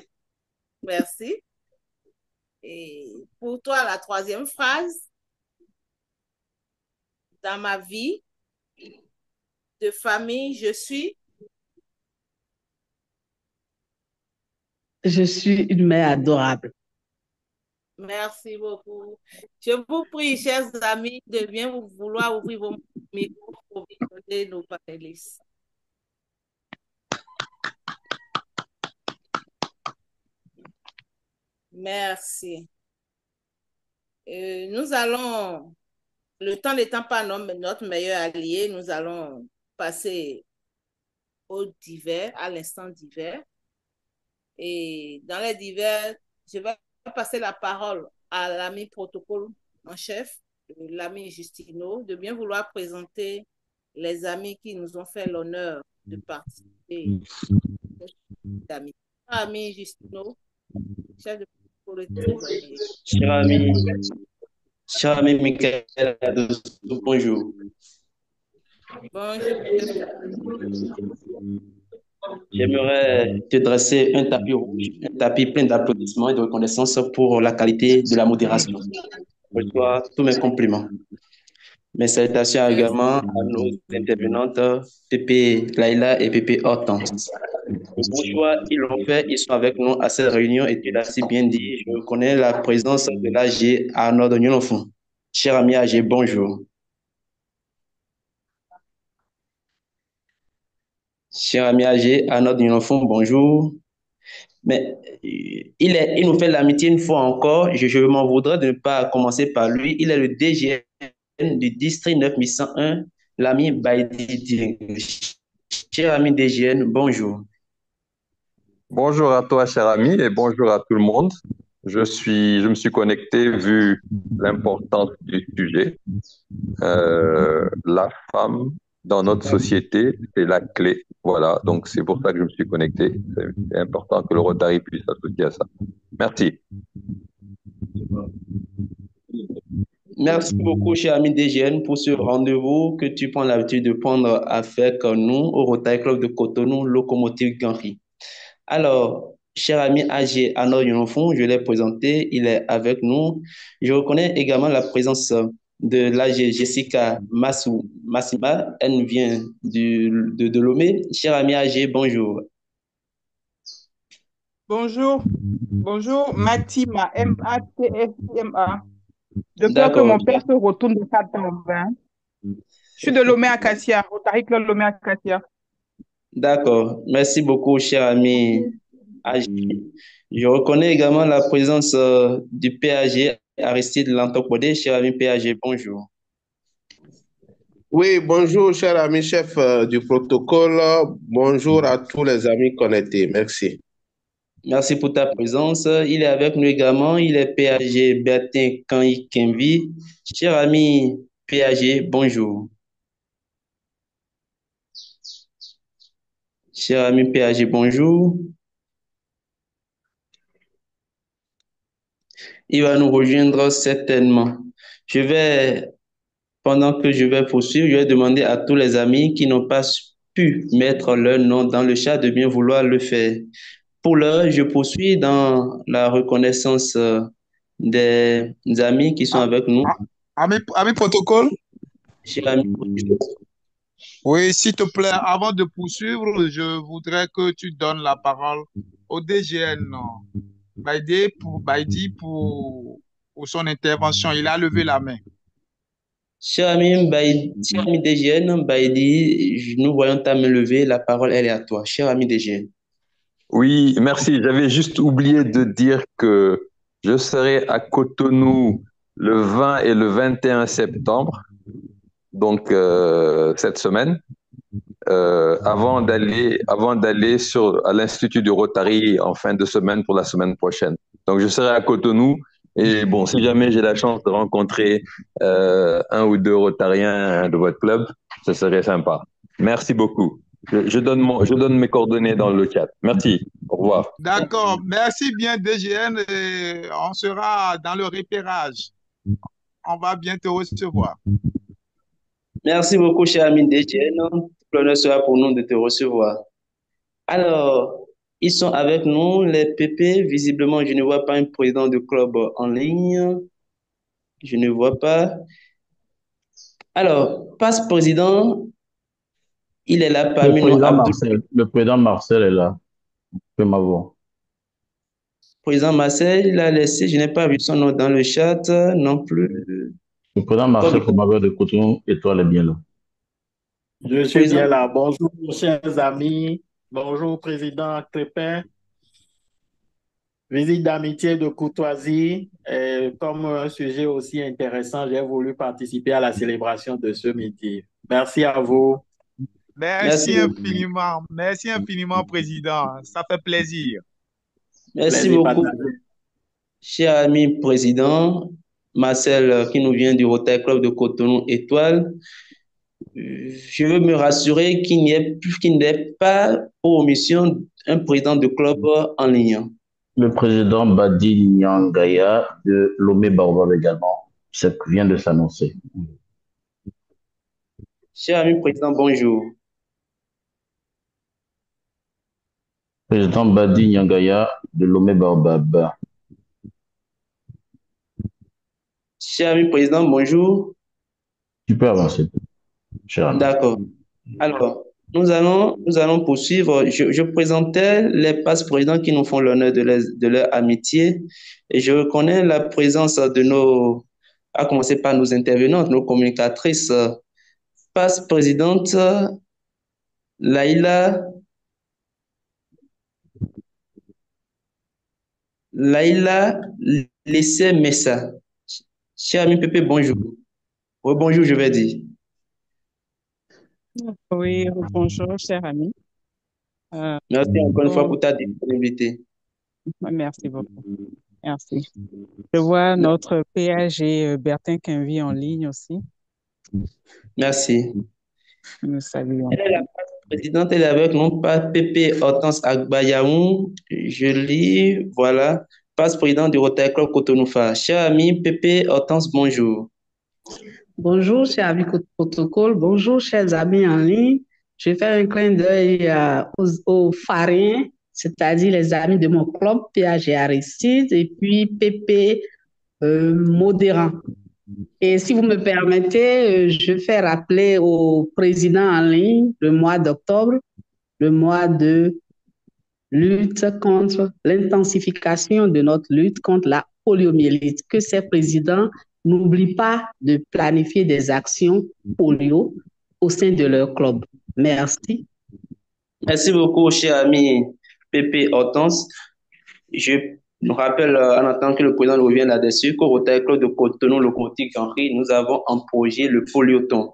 Merci. Et pour toi, la troisième phrase. Dans ma vie de famille, je suis une mère adorable. Merci beaucoup. Je vous prie, chers amis, de bien vouloir ouvrir vos micros pour visiter nos panélistes. Merci. Nous allons, le temps n'étant pas notre meilleur allié, nous allons passer au divers, à l'instant divers. Et dans les divers, je vais passer la parole à l'ami protocole en chef, l'ami Justino, de bien vouloir présenter les amis qui nous ont fait l'honneur de participer. Ami Justino, chef de protocole. Cher ami Michael, bonjour. Bonjour. J'aimerais te dresser un tapis rouge, un tapis plein d'applaudissements et de reconnaissance pour la qualité de la modération. Reçois tous mes compliments. Mes salutations également à nos intervenantes, Pépé Laila et Pépé Hortense. Le bon choix, ils l'ont fait, ils sont avec nous à cette réunion et tu l'as si bien dit, je reconnais la présence de l'AG Arnaud de Nyonofon. Cher ami AG, bonjour. Cher ami AG Arnaud de Nyonofon, bonjour. Mais il nous fait l'amitié une fois encore, je m'en voudrais de ne pas commencer par lui. Il est le DGN du district 9101, l'ami Baïdi. Cher ami DGN, bonjour. Bonjour à toi, cher ami, et bonjour à tout le monde. Je me suis connecté vu l'importance du sujet. La femme dans notre société, c'est la clé. Voilà, donc c'est pour ça que je me suis connecté. C'est important que le Rotary puisse s'associer à ça. Merci. Merci beaucoup, cher ami DGN, pour ce rendez-vous que tu prends l'habitude de prendre avec nous au Rotary Club de Cotonou, Locomotive Ganri. Alors, cher ami AG Arnaud Yonofon, je l'ai présenté, il est avec nous. Je reconnais également la présence de l'AG Jessica Massima, elle vient de Lomé. Cher ami AG, bonjour. Bonjour, Matima, M-A-T-S-I-M-A. De peur que mon père se retourne de 4 ans en 20. Je suis de Lomé Acacia, Rotary Club Lomé Acacia. D'accord, merci beaucoup, cher ami AG. Je reconnais également la présence du PAG Aristide Lantokbodé. Cher ami PAG, bonjour. Oui, bonjour, cher ami chef du protocole. Bonjour à tous les amis connectés. Merci. Merci pour ta présence. Il est avec nous également. Il est PAG Bertin Kanyi Kenvi. Cher ami PAG, bonjour. Cher ami PAG, bonjour. Il va nous rejoindre certainement. Pendant que je vais poursuivre, je vais demander à tous les amis qui n'ont pas pu mettre leur nom dans le chat de bien vouloir le faire. Pour l'heure, je poursuis dans la reconnaissance des amis qui sont avec nous. Ami protocole? Cher ami. Oui, s'il te plaît, avant de poursuivre, je voudrais que tu donnes la parole au DGN Baïdi pour son intervention. Il a levé la main. Cher ami DGN, Baïdi, nous voyons ta main levée. La parole, elle est à toi. Cher ami DGN. Oui, merci. J'avais juste oublié de dire que je serai à Cotonou le 20 et le 21 septembre, donc cette semaine, avant d'aller à l'Institut du Rotary en fin de semaine pour la semaine prochaine. Donc je serai à Cotonou et bon, si jamais j'ai la chance de rencontrer un ou deux Rotariens de votre club, ce serait sympa. Merci beaucoup. Je donne mes coordonnées dans le chat. Merci. Au revoir. D'accord. Merci bien, DGN. Et on sera dans le repérage. On va bien te recevoir. Merci beaucoup, cher ami DGN. L'honneur sera pour nous de te recevoir. Alors, ils sont avec nous, les PP. Visiblement, je ne vois pas un président de club en ligne. Je ne vois pas. Alors, passe-président, il est là parmi nous. Le président Marcel est là. Tu peux m'avoir. Président Marcel, il a laissé, je n'ai pas vu son nom dans le chat non plus. Le président Marcel Komabeur de Cotonou, et toi, est bien là. Je suis bien là. Bonjour, chers amis. Bonjour, président Crépin. visite d'amitié, de courtoisie. Comme un sujet aussi intéressant, j'ai voulu participer à la célébration de ce midi. Merci à vous. Merci Merci beaucoup. infiniment. Merci infiniment, Président. Ça fait plaisir. Merci Plaisir beaucoup, partagé. cher ami président Marcel, qui nous vient du Rotary Club de Cotonou Étoile. Je veux me rassurer qu'il n'ait pas pour omission un président de club en ligne. Le président Badi Nyangaya de Lomé Baobab également, ça vient de s'annoncer. Cher ami président, bonjour. Président Badi Nyangaya de Lomé Baobab. Cher ami président, bonjour. Tu peux avancer, cher ami. D'accord. Alors, nous allons poursuivre. Je présentais les passe-présidents qui nous font l'honneur de leur amitié. Et je reconnais la présence à commencer par nos intervenantes, nos communicatrices. Passe-présidente Laïla Lessé Messa. Cher ami Pépé, bonjour. Oui, bonjour, je vais dire. Oui, bonjour, cher ami. Merci encore une fois pour ta disponibilité. Merci beaucoup. Merci. Je vois notre PAG Bertin Quinvy en ligne aussi. Merci. Nous saluons. Elle est la présidente, elle est avec nous, pas Pépé Hortense Agbayaoun. Je lis, voilà, passe-président du Rotary Club Cotonou-Fa. Cher ami Pépé Hortense, bonjour. Bonjour, chers amis protocole. Bonjour, chers amis en ligne. Je vais faire un clin d'œil aux Fariens, c'est-à-dire les amis de mon club, PAG Aristide, et puis PP Modérant. Et si vous me permettez, je fais rappeler au président en ligne le mois d'octobre, le mois de lutte contre l'intensification de notre lutte contre la poliomyélite, que ces présidents n'oublient pas de planifier des actions polio au sein de leur club. Merci. Merci beaucoup, cher ami Pépé Hortense. Je nous rappelle, en attendant que le président revienne là-dessus, qu'au Rotary Club de Cotonou, le Cotic Henri, nous avons un projet, le Polioton,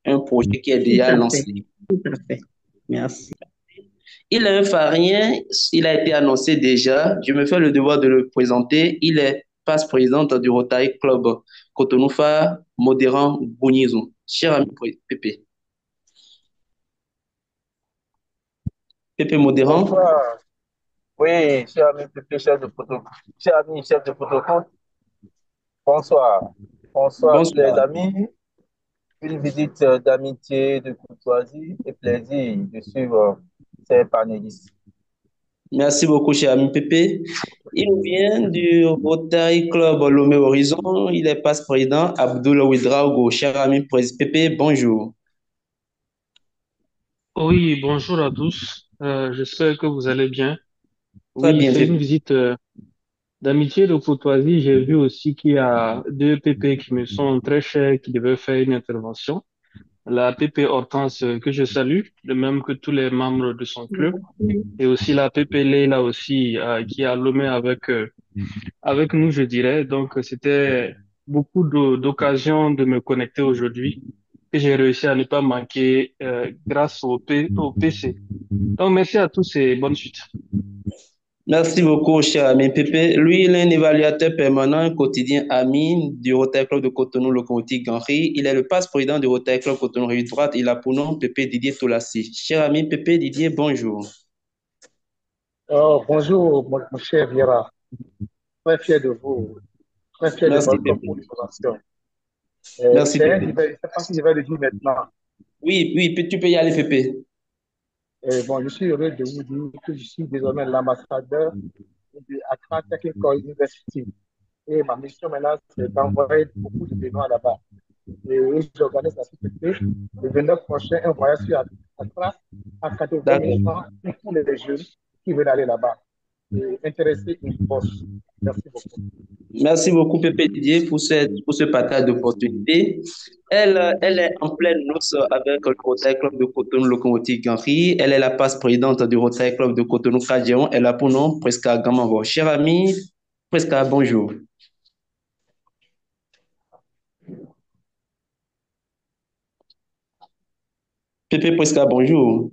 un projet qui est déjà lancé. Tout à fait. Merci. Il est un Farien, il a été annoncé déjà. Je me fais le devoir de le présenter. Il est passe-présidente du Rotary Club Cotonou-Fa, Modérant Bounizou. Cher ami Pépé. Pépé Modérant. Bonsoir. Oui, cher ami Pépé, chef de protocole. Cher ami chef de protocole. Bonsoir. Bonsoir, tous les amis. Une visite d'amitié, de courtoisie et plaisir de suivre ces panélistes. Merci beaucoup, cher ami Pépé. Il vient du Rotary Club Lomé Horizon. Il est passe-président Abdoul Ouidraogo. Cher ami Pépé, bonjour. Oui, bonjour à tous. J'espère que vous allez bien. Très Oui, bien, c'est Pépé. une visite d'amitié, de courtoisie. J'ai vu aussi qu'il y a deux PP qui me sont très chers, qui devaient faire une intervention. La PP Hortense, que je salue, de même que tous les membres de son club, et aussi la PP Leila aussi, qui a Lomé avec nous, je dirais. Donc, c'était beaucoup d'occasions de me connecter aujourd'hui, que j'ai réussi à ne pas manquer grâce au PC. Donc, merci à tous et bonne suite. Merci beaucoup, cher ami Pépé. Lui, il est un évaluateur permanent quotidien ami du Rotary Club de Cotonou, Locomotive Ganri. Il est le passe-président du Rotary Club Cotonou Rive Droite. Il a pour nom Pépé Didier Tolassi. Cher ami Pépé Didier, bonjour. Bonjour, mon cher Viera. Très fier de vous. Très fier Merci, de votre Pépé. collaboration. Merci, Pépé. Je ne sais pas si je vais le dire maintenant. Oui, tu peux y aller, Pépé. Bon, je suis heureux de vous dire que je suis désormais l'ambassadeur de Accra Technical University. Et ma mission maintenant, c'est d'envoyer beaucoup de Béninois là-bas. Et j'organise la société le 29 prochain un voyage sur Accra à 80 000 francs pour les jeunes qui veulent aller là-bas. Et intéressés, ils bossent. Merci beaucoup. Merci beaucoup, Pépé Didier, pour ce partage d'opportunités. Elle est en pleine noce avec le Rotary Club de Cotonou Locomotive Gambry. Elle est la passe-présidente du Rotary Club de Cotonou Cadion. Elle a pour nom Presca Gamavo. Cher ami, Presca, bonjour. Pépé Presca, bonjour.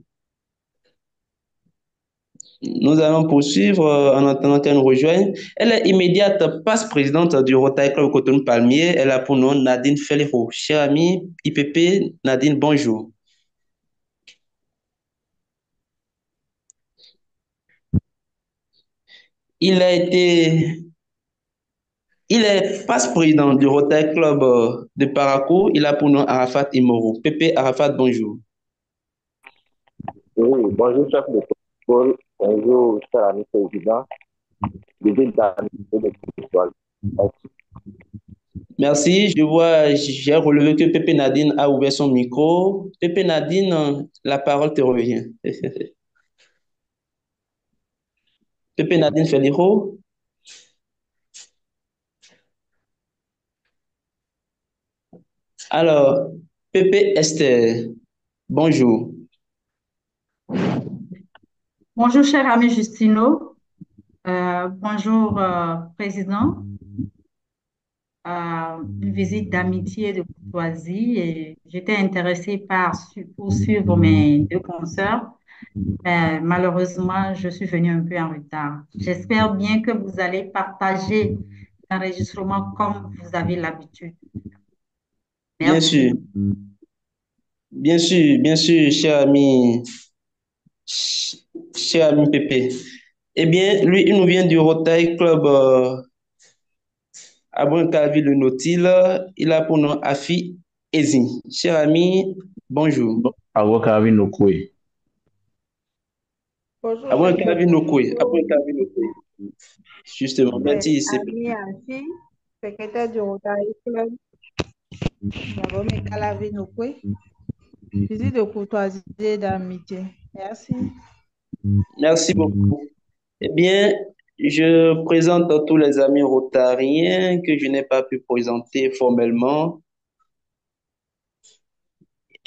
Nous allons poursuivre en attendant qu'elle nous rejoigne. Elle est immédiate passe-présidente du Rotary Club Cotonou Palmier. Elle a pour nom Nadine Felero. Cher ami IPP, Nadine, bonjour. Il est passe-président du Rotary Club de Parakou. Il a pour nom Arafat Imoro. Pépé Arafat, bonjour. Oui, bonjour, chef de protocole. Bonjour, cher ami président. Merci. J'ai relevé que Pépé Nadine a ouvert son micro. Pépé Nadine, la parole te revient. Pépé Nadine Feliro. Alors, Pépé Esther, bonjour. Bonjour, cher ami Justino. Bonjour, Président. Une visite d'amitié, de courtoisie. Et j'étais intéressée par poursuivre mes deux consoeurs. Mais malheureusement, je suis venue un peu en retard. J'espère bien que vous allez partager l'enregistrement comme vous avez l'habitude. Bien sûr. Bien sûr, bien sûr, cher ami Pépé. Eh bien, lui, il nous vient du Rotary Club à Bruncavi-le Nautile. Il a pour nom Afi Ezi. Cher ami, bonjour. À Bruncavi-Nokoué. Bonjour. À Bruncavi-Nokoué. Justement, merci. Ami Afi, secrétaire du Rotary Club. Visite de courtoisie et d'amitié. Merci. Merci beaucoup. Eh bien, je présente à tous les amis rotariens que je n'ai pas pu présenter formellement.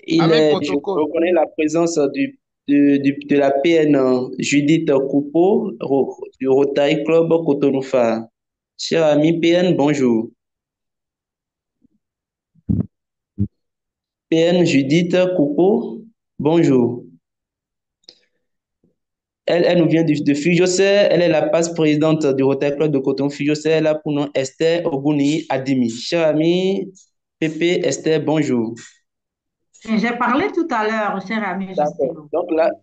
Je reconnais la présence de la PN Judith Coupeau du Rotary Club Cotonou-Phare. Cher ami PN, bonjour. PN Judith Coupeau, bonjour. Elle nous vient de Fujose. Elle est la passe-présidente du Rotary Club de Cotonou Fujose. Elle a pour nom Esther Oguni Adimi. Cher ami Pépé Esther, bonjour. J'ai parlé tout à l'heure, cher ami Justino.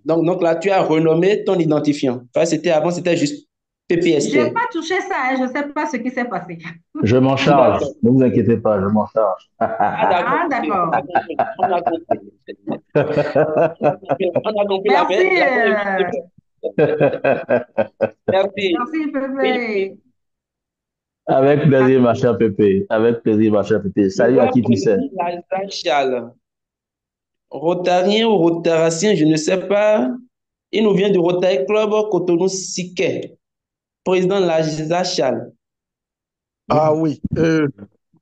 Donc là, tu as renommé ton identifiant. Avant, c'était juste Pépé Esther. Je n'ai pas touché ça, je ne sais pas ce qui s'est passé. Je m'en charge, ne vous inquiétez pas, je m'en charge. Ah, d'accord. On a compris. Merci. Merci. Merci, Pépé. Avec plaisir, ma chère Pépé. Avec plaisir, ma chère Pépé. Salut à qui tu sais. Rotarien ou rotaracien, je ne sais pas. Il nous vient du Rotary Club Cotonou Siké. Président de la Zachal. Ah oui.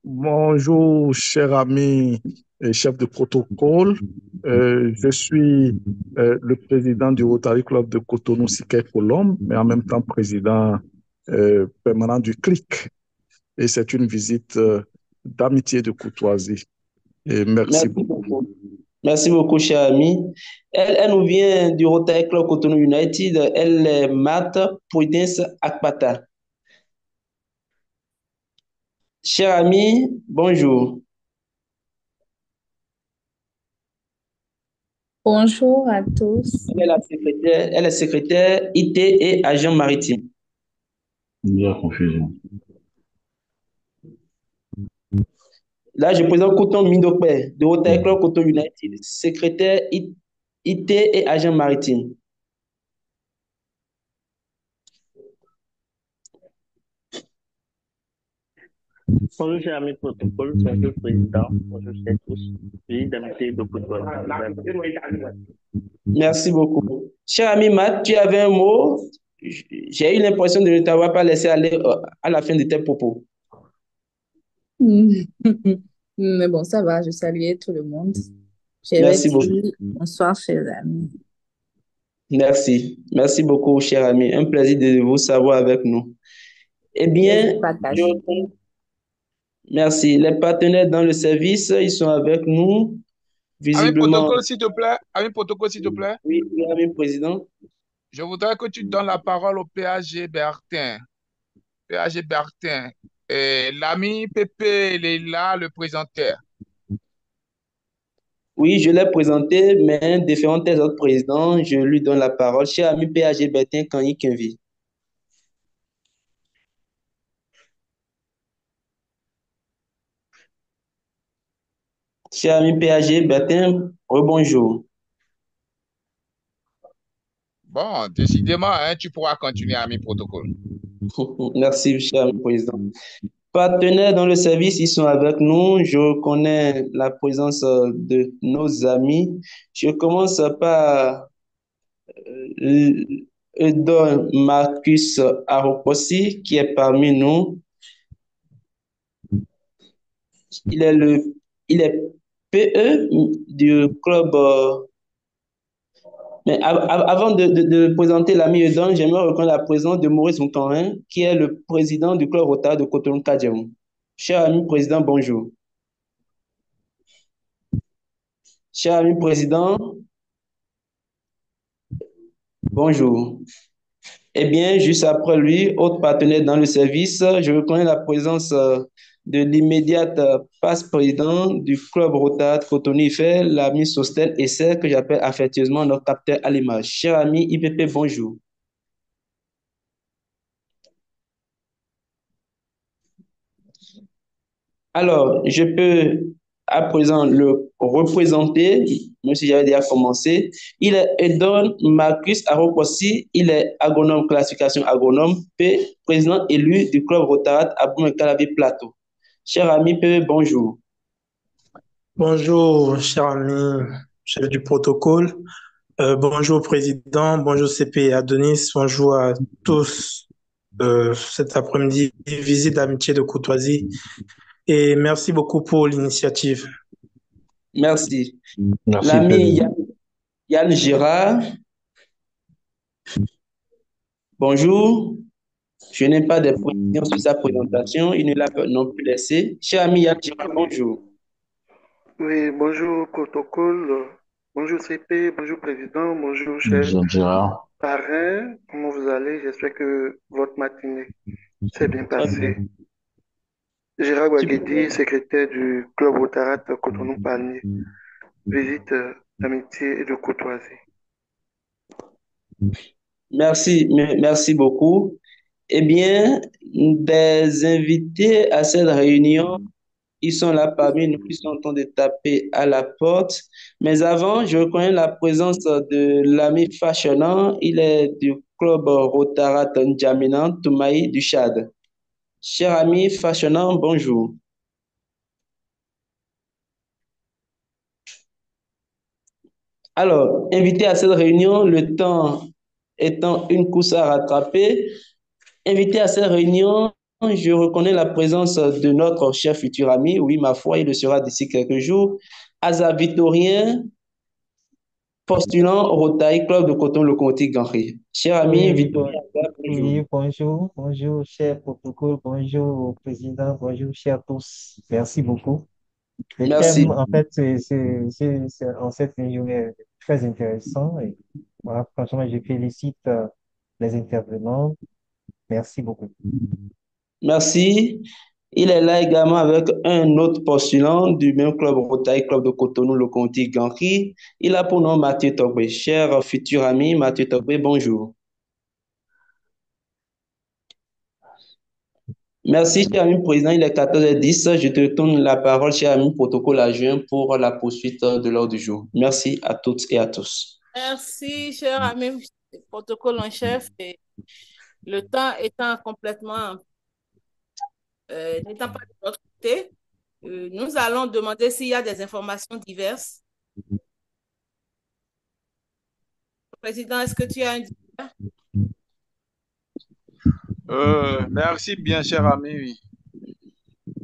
Bonjour, cher ami et chef de protocole. Je suis le président du Rotary Club de Cotonou Siké Colombe, mais en même temps président permanent du CLIC. Et c'est une visite d'amitié et de courtoisie. Et merci beaucoup. Merci beaucoup, cher ami. Elle nous vient du Rotary Club Cotonou United. Elle est Marthe Prudence Akpata. Cher ami, bonjour. Bonjour à tous. Elle est secrétaire IT et agent maritime. Il y a confusion. Là, je présente Coton Mindopé de Rotary Club Cotonou United, secrétaire IT et agent maritime. Bonjour, cher ami protocole, bonjour, président, bonjour, chers tous. Visite d'amitié de football. Merci beaucoup. Cher ami Matt, tu avais un mot. J'ai eu l'impression de ne t'avoir pas laissé aller à la fin de tes propos. Mais bon, ça va, je saluais tout le monde. J'avais Merci beaucoup. dit bonsoir, chers amis. Merci. Merci beaucoup, cher ami. Un plaisir de vous savoir avec nous. Eh Plaisir bien, partagé. merci. Les partenaires dans le service, ils sont avec nous, Ami visiblement. protocole, s'il te plaît. Ami protocole, s'il te plaît. Oui, oui, ami président. Je voudrais que tu donnes la parole au PAG Bertin. PAG Bertin. Et l'ami Pépé, il est là, le présentateur. Oui, je l'ai présenté, mais différents des autres présidents, je lui donne la parole. Cher ami PAG Bertin Kanyi Kenvi. Cher ami PAG Bertin, rebonjour. Bon, décidément, hein, tu pourras continuer, ami protocole. Merci, cher ami président. Partenaires dans le service, ils sont avec nous. Je reconnais la présence de nos amis. Je commence par Edon Marcus Aropossi, qui est parmi nous. Il est PE du club. Mais avant de présenter l'ami Edon, j'aimerais reconnaître la présence de Maurice Moutorin, qui est le président du club Rotary de Cotonou-Kadiamou. Cher ami président, bonjour. Cher ami président, bonjour. Eh bien, juste après lui, autre partenaire dans le service, je reconnais la présence de l'immédiate passe-président du club Rotary de Cotonou-Ifẹ̀, l'ami Sostel Esser, que j'appelle affectueusement notre capteur à l'image. Cher ami IPP, bonjour. Alors, je peux à présent le représenter, même si j'avais déjà commencé. Il est Edon Marcus Aropossi, il est agronome, classification agronome, P, président élu du club Rotary à Boumé-Calavi Plateau. Cher ami P, bonjour. Bonjour, cher ami, chef du protocole. Bonjour, président. Bonjour, CP Adonis. Bonjour à tous. Cet après-midi, visite d'amitié de courtoisie. Et merci beaucoup pour l'initiative. Merci. Merci, L'ami Pedro. Yann Girard. Bonjour. Je n'ai pas de précision sur sa présentation. Il ne l'a pas non plus laissé. Cher ami Yann Girard, bonjour. Oui, bonjour protocole, bonjour CP, bonjour président, bonjour chef Bonjour, Gérard. parrain, comment vous allez? J'espère que votre matinée s'est bien passée. Gérard Guaguedi, secrétaire du club Otarat Cotonou-Palmier, visite d'amitié et de courtoisie. Merci beaucoup. Eh bien, des invités à cette réunion, ils sont là parmi nous, ils sont en train de taper à la porte. Mais avant, je reconnais la présence de l'ami Fashionant. Il est du club Rotarat N'Djamena, Toumaï du Tchad. Cher ami Fashionant, bonjour. Alors, invité à cette réunion, le temps étant une course à rattraper, invité à cette réunion, je reconnais la présence de notre cher futur ami, oui, ma foi, il le sera d'ici quelques jours, Asa Victorien, postulant au Rotary Club de Coton-le-Conti-Ganri. Cher ami, Oui, Victorien, bonjour. oui, bonjour, bonjour, cher protocole, bonjour au président, bonjour, chers tous. Merci beaucoup. Le Merci. thème, en fait, en cette réunion est très intéressant. Et voilà, franchement, je félicite les intervenants. Merci beaucoup. Merci. Il est là également avec un autre postulant du même club Rotary Club de Cotonou, le Conti Ganri. Il a pour nom Mathieu Togbe. Cher futur ami, Mathieu Togbe, bonjour. Merci, cher ami président. Il est 14h10. Je te tourne la parole, cher ami protocole adjoint, pour la poursuite de l'ordre du jour. Merci à toutes et à tous. Merci, cher ami protocole en chef. Et le temps étant complètement n'étant pas de notre côté, nous allons demander s'il y a des informations diverses. Président, est-ce que tu as un divers? Merci bien, cher ami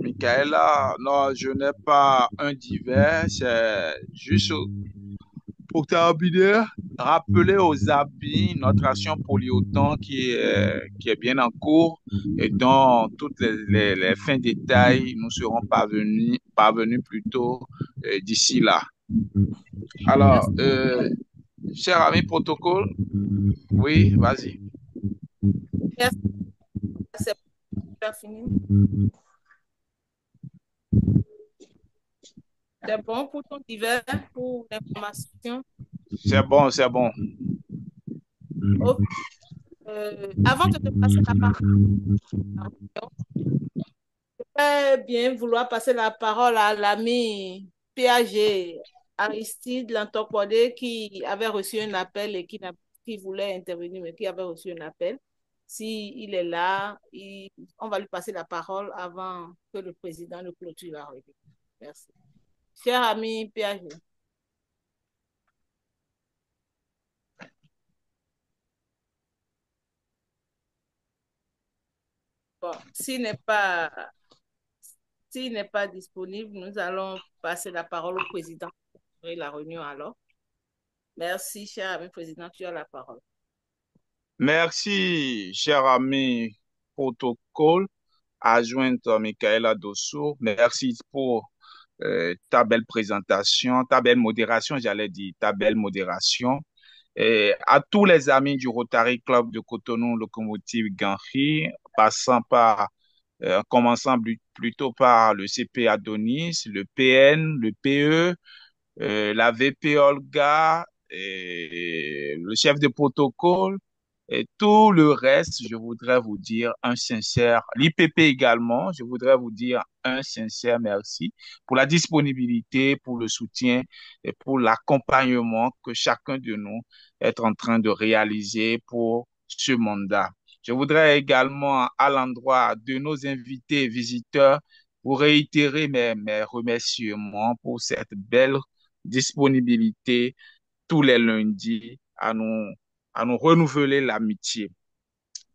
Michaela. Non, je n'ai pas un divers, c'est juste pour terminer, rappeler aux amis notre action polyauton qui est bien en cours et dont toutes les fins détails nous seront parvenus plutôt d'ici là. Alors, cher ami protocole, oui, vas-y. Merci. C'est fini. C'est bon pour ton divers, pour l'information. C'est bon, c'est bon. Ok. Avant de te passer la parole, je vais bien vouloir passer la parole à l'ami PAG Aristide Lantokode qui avait reçu un appel et qui voulait intervenir, mais qui avait reçu un appel. S'il est là, on va lui passer la parole avant que le président ne clôture la réunion. Merci. Cher ami PAG. Bon, s'il n'est pas disponible, nous allons passer la parole au président pour la réunion alors. Merci, cher ami président, tu as la parole. Merci, cher ami protocole, adjointe Michaela Dosso. Merci pour ta belle présentation, ta belle modération, j'allais dire, ta belle modération. Et à tous les amis du Rotary Club de Cotonou, Locomotive Ganfi, commençant plutôt par le CP Adonis, le PN, le PE, la VP Olga, et le chef de protocole, et tout le reste, je voudrais vous dire un sincère, l'IPP également, je voudrais vous dire un sincère merci pour la disponibilité, pour le soutien et pour l'accompagnement que chacun de nous est en train de réaliser pour ce mandat. Je voudrais également, à l'endroit de nos invités et visiteurs, vous réitérer mes remerciements pour cette belle disponibilité tous les lundis à nous renouveler l'amitié.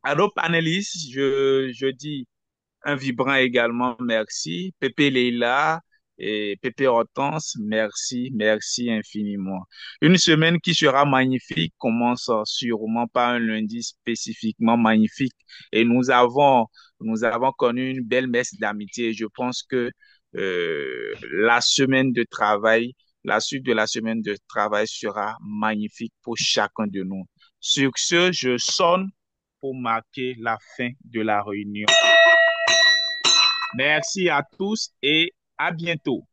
À nos panélistes, je dis un vibrant également merci. Pépé Leila et Pépé Hortense, merci infiniment. Une semaine qui sera magnifique commence sûrement par un lundi spécifiquement magnifique et nous avons connu une belle messe d'amitié. Je pense que la semaine de travail, la suite de la semaine de travail sera magnifique pour chacun de nous. Sur ce, je sonne pour marquer la fin de la réunion. Merci à tous et à bientôt.